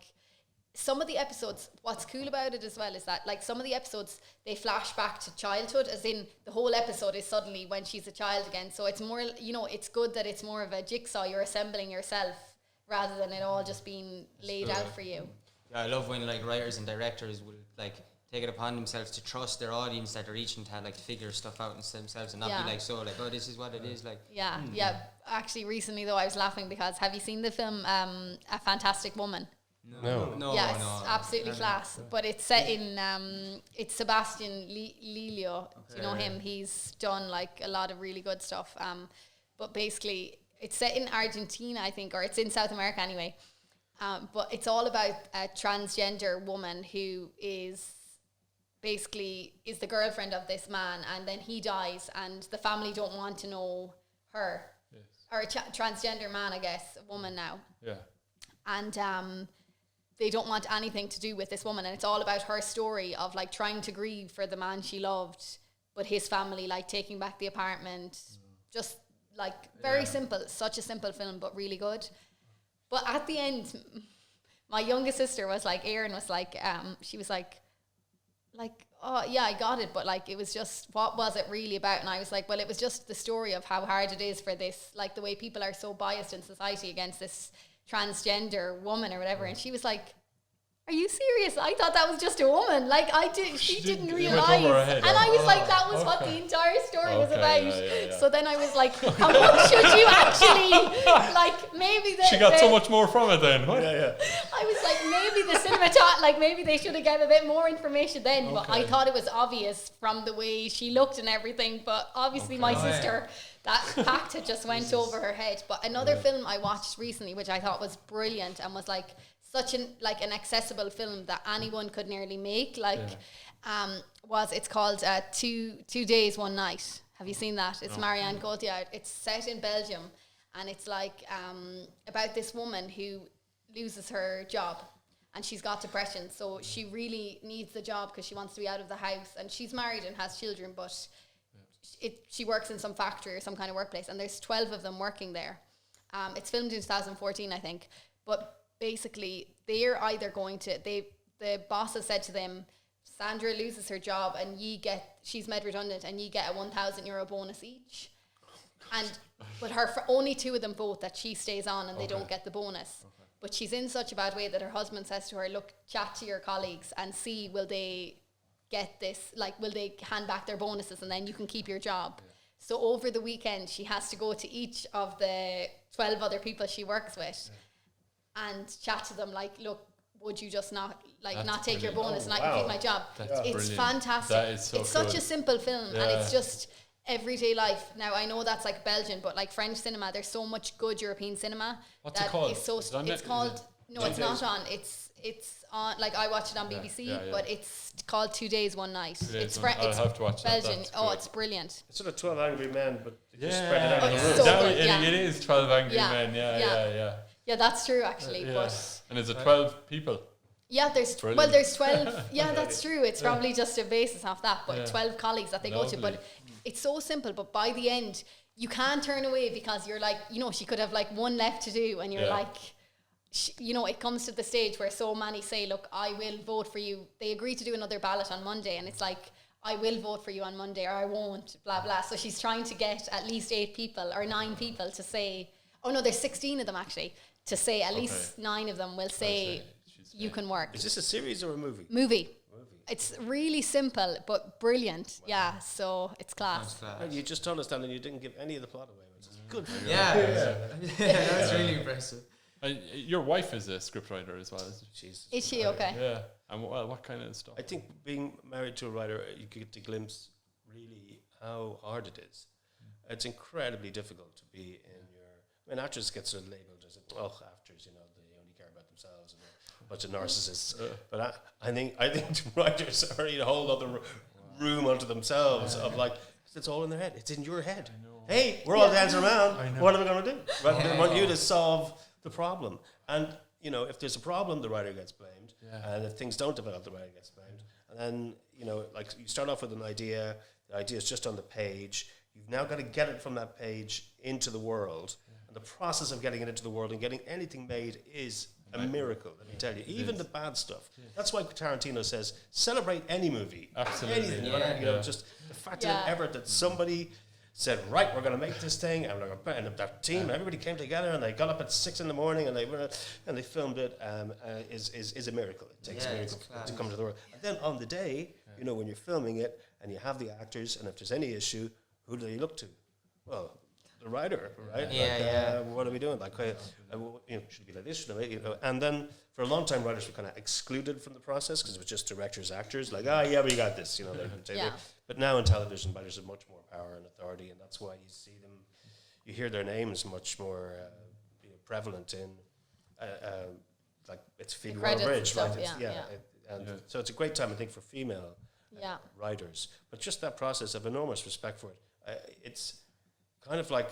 some of the episodes, what's cool about it as well is that like some of the episodes they flash back to childhood, as in the whole episode is suddenly when she's a child again. So it's more, it's good that it's more of a jigsaw you're assembling yourself rather than it all just being laid out for you. Yeah, I love when like writers and directors will like take it upon themselves to trust their audience that they're reaching to like figure stuff out themselves and not be like, so like, oh, this is what it is, like. Yeah. Actually, recently though I was laughing because have you seen the film A Fantastic Woman? No. Yeah, it's absolutely class. But it's set in it's Sebastian Lelio. Do you know him? He's done like a lot of really good stuff. But basically it's set in Argentina, I think, or it's in South America anyway. But it's all about a transgender woman who is basically is the girlfriend of this man, and then he dies and the family don't want to know her. Yes. Or a transgender man, I guess, a woman now. Yeah. And they don't want anything to do with this woman, and it's all about her story of like trying to grieve for the man she loved, but his family like taking back the apartment. Just like very simple, such a simple film, but really good. But at the end, my youngest sister was like, Erin was like, she was like, oh yeah, I got it, but like it was just, what was it really about? And I was like, well, it was just the story of how hard it is for this, like the way people are so biased in society against this transgender woman or whatever. And she was like, are you serious? I thought that was just a woman. Like she didn't realize. And I was like, that was what the entire story was about. Yeah. So then I was like, how much should you actually, like maybe she got so much more from it then. Yeah. I was like, maybe the like maybe they should have given a bit more information then, but I thought it was obvious from the way she looked and everything. But obviously my sister, that fact had just went over her head. But another film I watched recently, which I thought was brilliant and was like such an accessible film that anyone could nearly make, it's called 2 Days, 1 Night. Have you seen that? It's Marianne Cotillard. It's set in Belgium, and it's like about this woman who loses her job and she's got depression, so she really needs the job because she wants to be out of the house, and she's married and has children, but she works in some factory or some kind of workplace, and there's 12 of them working there. It's filmed in 2014, I think. But basically, they're either going to, the boss has said to them, Sandra loses her job and she's made redundant and you get a €1,000 bonus each. But only 2 of them vote that she stays on and they don't get the bonus. Okay. But she's in such a bad way that her husband says to her, look, chat to your colleagues and see, will they get this, like, will they hand back their bonuses and then you can keep your job. Yeah. So over the weekend, she has to go to each of the 12 other people she works with and chat to them like, look, would you just not take your bonus and I can keep my job? It's fantastic. That is so it's such a simple film and it's just everyday life. Now I know that's like Belgian, but like French cinema, there's so much good European cinema. What's it called? It's called no, it's not on. It's on. Like I watched it on BBC, but it's called 2 Days, 1 Night. It's I'll have to watch Belgian. That. It's brilliant. It's sort of 12 Angry Men, but just spread it out. It's so good, it is 12 Angry Men. Yeah, that's true actually. But and is it 12 people? Yeah, there's 12. Yeah, that's true. It's probably just a basis off that, but 12 colleagues that they go to. But it's so simple. But by the end, you can't turn away because you're like, she could have like one left to do, and you're like, it comes to the stage where so many say, look, I will vote for you. They agree to do another ballot on Monday, and it's like, I will vote for you on Monday, or I won't, blah, blah. So she's trying to get at least 8 people or 9 people to say, oh no, there's 16 of them actually, to say at least 9 of them will say, you can work. Is this a series or a movie? Movie. It's really simple but brilliant. Wow. Yeah, so it's class. And you just told us that and you didn't give any of the plot away, which is good. That's really impressive. Your wife is a scriptwriter as well. Is she okay? Yeah. And what kind of stuff? I think being married to a writer, you get to glimpse really how hard it is. It's incredibly difficult to be in your... I mean, actors get sort of labelled as, actors, they only care about themselves and a bunch of narcissists. But I think writers are in a whole other room unto themselves of like, it's all in their head. It's in your head. Hey, we're all dancing around. What are we going to do? They want you to solve the problem. And, if there's a problem, the writer gets blamed. Yeah. And if things don't develop, the writer gets blamed. And then, you start off with an idea. The idea is just on the page. You've now got to get it from that page into the world. Yeah. And the process of getting it into the world and getting anything made is a miracle, let me tell you. Even the bad stuff. Yeah. That's why Tarantino says, celebrate any movie. Absolutely. Anything. Just the fact that somebody said, right, we're going to make this thing, and that team, everybody came together, and they got up at 6 a.m, and they filmed it. Is a miracle. It takes a miracle to come to the world. And then on the day, when you're filming it, and you have the actors, and if there's any issue, who do they look to? Well, the writer, right? What are we doing? Like, should be like this, and then for a long time, writers were kind of excluded from the process because it was just directors, actors, like, we got this, But now in television, writers have much more power and authority, and that's why you see them, you hear their names much more prevalent in, like it's Phoebe Waller-Bridge, right? So it's a great time, I think, for female writers. But just that process, of enormous respect for it. It's kind of like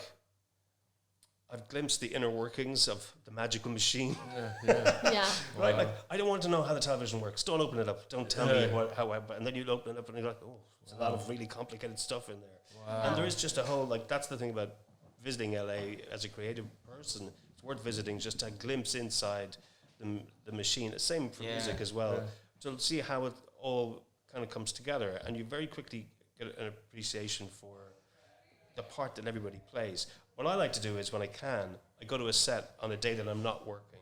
I've glimpsed the inner workings of the magical machine. Right? Like, I don't want to know how the television works. Don't open it up. Don't tell me how. And then you open it up and you're like, there's a lot of really complicated stuff in there. Wow. And there is just a whole, that's the thing about visiting LA as a creative person. It's worth visiting just to glimpse inside the machine. Same for music as well. To see how it all kind of comes together. And you very quickly get an appreciation for the part that everybody plays. What I like to do is when I go to a set on a day that I'm not working,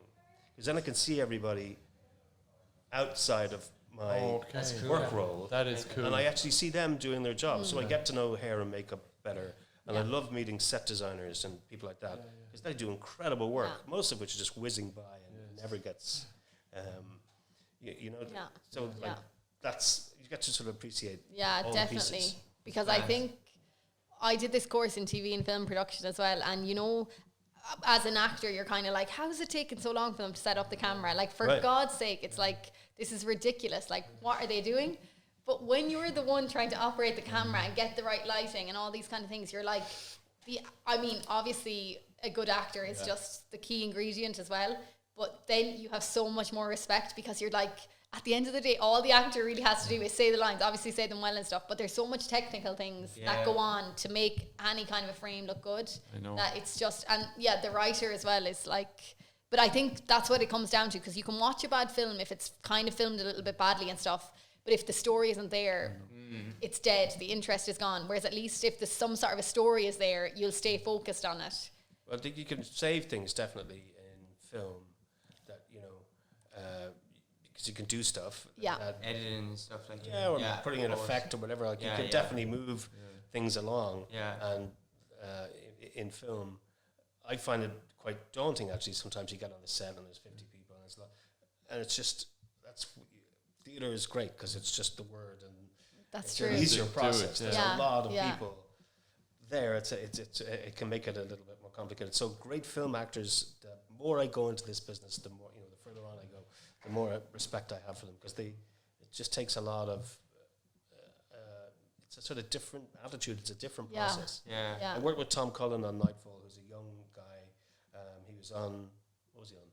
because then I can see everybody outside of my work role. That is cool. And I actually see them doing their job. So I get to know hair and makeup better. And I love meeting set designers and people like that, because they do incredible work, most of which is just whizzing by and never gets, so that's, you get to sort of appreciate all definitely. Pieces. Because I think I did this course in TV and film production as well, and as an actor, you're kind of like, how is it taking so long for them to set up the camera? Like, for God's sake, it's like, this is ridiculous. Like, what are they doing? But when you're the one trying to operate the camera and get the right lighting and all these kind of things, you're like, obviously a good actor is just the key ingredient as well. But then you have so much more respect, because you're like, at the end of the day, all the actor really has to do is say the lines, obviously say them well and stuff, but there's so much technical things that go on to make any kind of a frame look good. I know. That it's just, and the writer as well is like, But I think that's what it comes down to, because you can watch a bad film if it's kind of filmed a little bit badly and stuff, but if the story isn't there, it's dead. The interest is gone. Whereas at least if there's some sort of a story is there, you'll stay focused on it. Well, I think you can save things definitely in film that, you know, because you can do stuff. Editing and stuff like that. Yeah, or putting an effect or whatever. Like you can definitely move things along. Yeah. And in film, I find it quite daunting actually. Sometimes you get on the set and there's 50 people and it's just, theatre is great because it's just the word and that's it's true. an easier process. There's a lot of people there. It can make it a little bit more complicated. So great film actors, the more I go into this business, the more, you know, the further on I go, the more respect I have for them, because it just takes a lot of it's a sort of different attitude. It's a different process. I worked with Tom Cullen on Knightfall, who's a young guy. He was on, what was he on?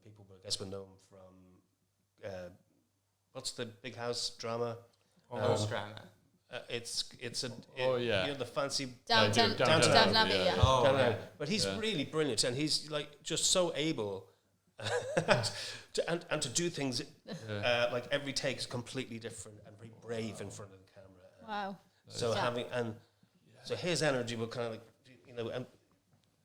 People I guess would know him from what's the big house drama? House drama. It's a you know, the fancy Downton Abbey. But he's really brilliant, and he's like just so able to do things like every take is completely different and very brave in front of the camera. Wow. So so his energy will kind of like, you know, and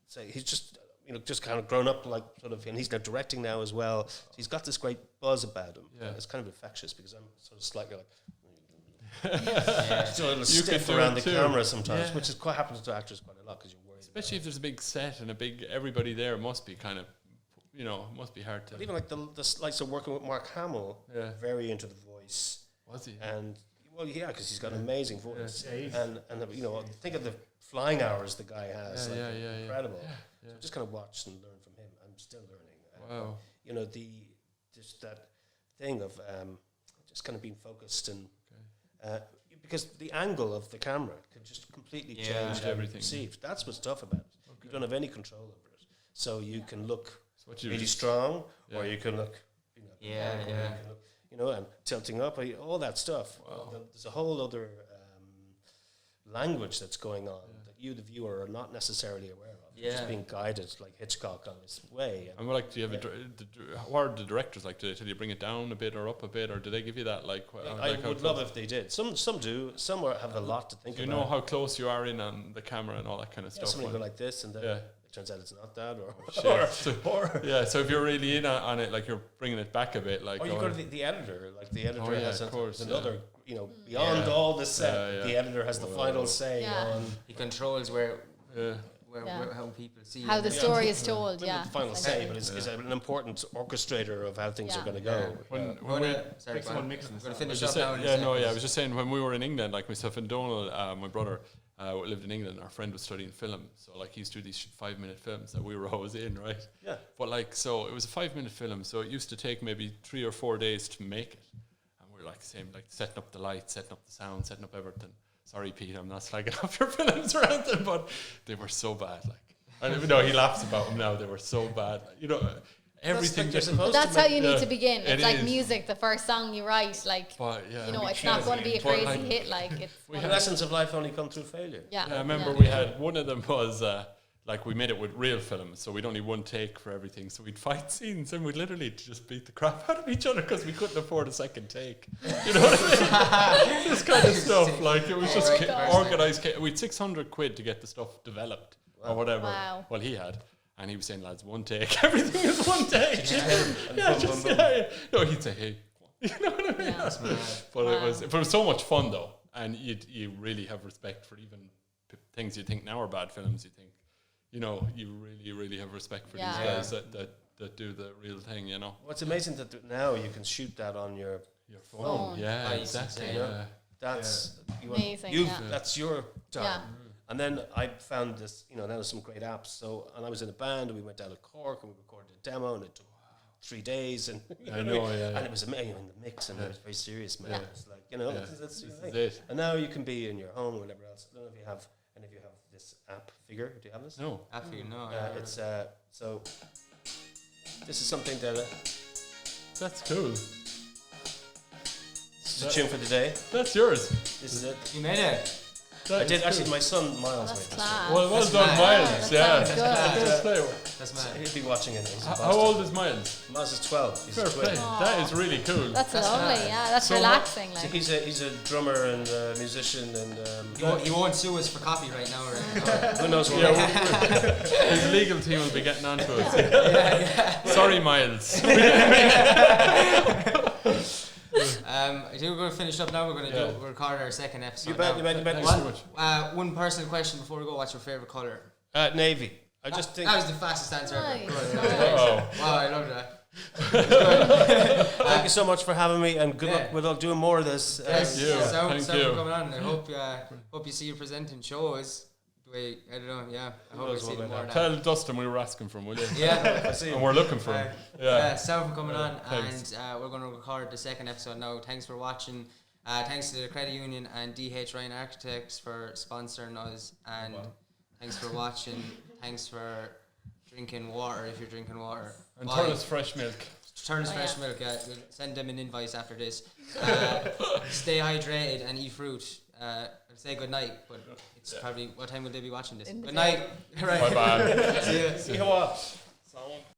so he's just, you know, just kind of grown up like sort of, and he's now directing now as well. So he's got this great buzz about him. Yeah. It's kind of infectious because I'm sort of slightly like still a little stiff around the camera sometimes, which is quite happens to actors quite a lot because you're worried. Especially if there's a big set and everybody there must be kind of, you know, must be hard to. But even like the likes of working with Mark Hamill, very into the voice. Was he? And well, yeah, because he's got an amazing voice, and you know, think of the flying hours the guy has, incredible. So just kind of watch and learn from him. I'm still learning. Wow. You know, just that thing of just kind of being focused and because the angle of the camera can just completely change everything. Perceived. That's what's tough about it. Okay. You don't have any control over it, so you can look really strong, or you can look, you know, and tilting up, all that stuff. Wow. There's a whole other language that's going on that you, the viewer, are not necessarily aware of. You're just being guided like Hitchcock on his way. And like, do you have what are the directors like? Do they tell you bring it down a bit or up a bit, or do they give you that like? I would love if they did. Some do. Some have a lot to think about. Do you know how close you are in on the camera and all that kind of stuff? Something go like this, and then it turns out it's not that, so if you're really in on it, like you're bringing it back a bit, like. Or you go to the editor. Like the editor has another, you know, beyond all the set, the editor has the final say on. He controls where how people see how the story is told. The final say, but is an important orchestrator of how things are going to go. When finish up now. I was just saying, when we were in England, like myself and Donald, my brother lived in England. Our friend was studying film, so like he used to do these 5-minute films that we were always in, right? Yeah. But like, so it was a 5-minute film, so it used to take maybe 3 or 4 days to make it, and we were like setting up the lights, setting up the sound, setting up everything. Sorry, Pete, I'm not slagging off your films or anything, but they were so bad. Like, I don't even know, he laughs about them now. They were so bad. You know, everything. That's how you need to begin. It's like music. The first song you write, like, you know, it's not going to be a crazy hit. Like, it's the lessons of life only come through failure. Yeah. I remember we had one of them was like we made it with real film, so we'd only one take for everything. So we'd fight scenes and we'd literally just beat the crap out of each other because we couldn't afford a second take. You know what I mean? This kind of stuff. Like, it was just organised. We had 600 quid to get the stuff developed or whatever. Wow. Well, he had. And he was saying, lads, one take. Everything is one take. No, he'd say, hey. You know what I mean? But it was so much fun, though. And you really have respect for even things you think now are bad films. You think, you know, you really, really have respect for these guys that do the real thing, you know. What's amazing that now you can shoot that on your phone. Yeah, exactly. Yeah. That's amazing. That's your time. Yeah. And then I found this, you know, there was some great apps. So, and I was in a band, and we went down to Cork, and we recorded a demo, and it took 3 days, and and it was amazing in the mix, and it was very serious, man. It was like, you know, that's it. And now you can be in your home or whatever else. I don't know if you have any of you have this app figure. Do you have this? No. App figure, no. It's so. This is something that. That's cool. This is a tune for the day. That's yours. This is it. You made it. I did actually. My son Miles made this. Well done, Miles. Yeah. That's good. Let's play. That's mad. He'll be watching it. He's in How Boston. old is Miles? Miles is 12. He's Fair a twin. play. That is really cool. That's lovely. mad. Yeah, that's So relaxing. So Like. he's a drummer and a musician and He won't sue us for copyright now, right? who knows what. His legal team will be getting onto us. Sorry, Miles. I think we're going to finish up now. We're going to record our second episode. You bet. Thanks so much. One personal question before we go. What's your favourite colour? Navy. I just think That was the fastest answer ever. Nice. Good. Oh. Wow, I love that. thank you so much for having me, and good luck with doing more of this. Yes, you. Thank Thank you. for coming on. I hope you see you presenting shows. I don't know. Yeah, I hope we see more of that. Tell Dustin we were asking for him, will you? Yeah. And we're looking for him. Sound for coming on, Thanks. and we're going to record the second episode now. Thanks for watching. Thanks to the Credit Union and DH.Ryan Architects for sponsoring us, and thanks for watching. Thanks for drinking water if you're drinking water. And Thurles fresh milk. Thurles fresh milk. Yeah, we'll send them an invoice after this. Stay hydrated and eat fruit. I'll say good night, but it's probably what time will they be watching this? In the Good day. night. Right. Bye bye. See ya. See you.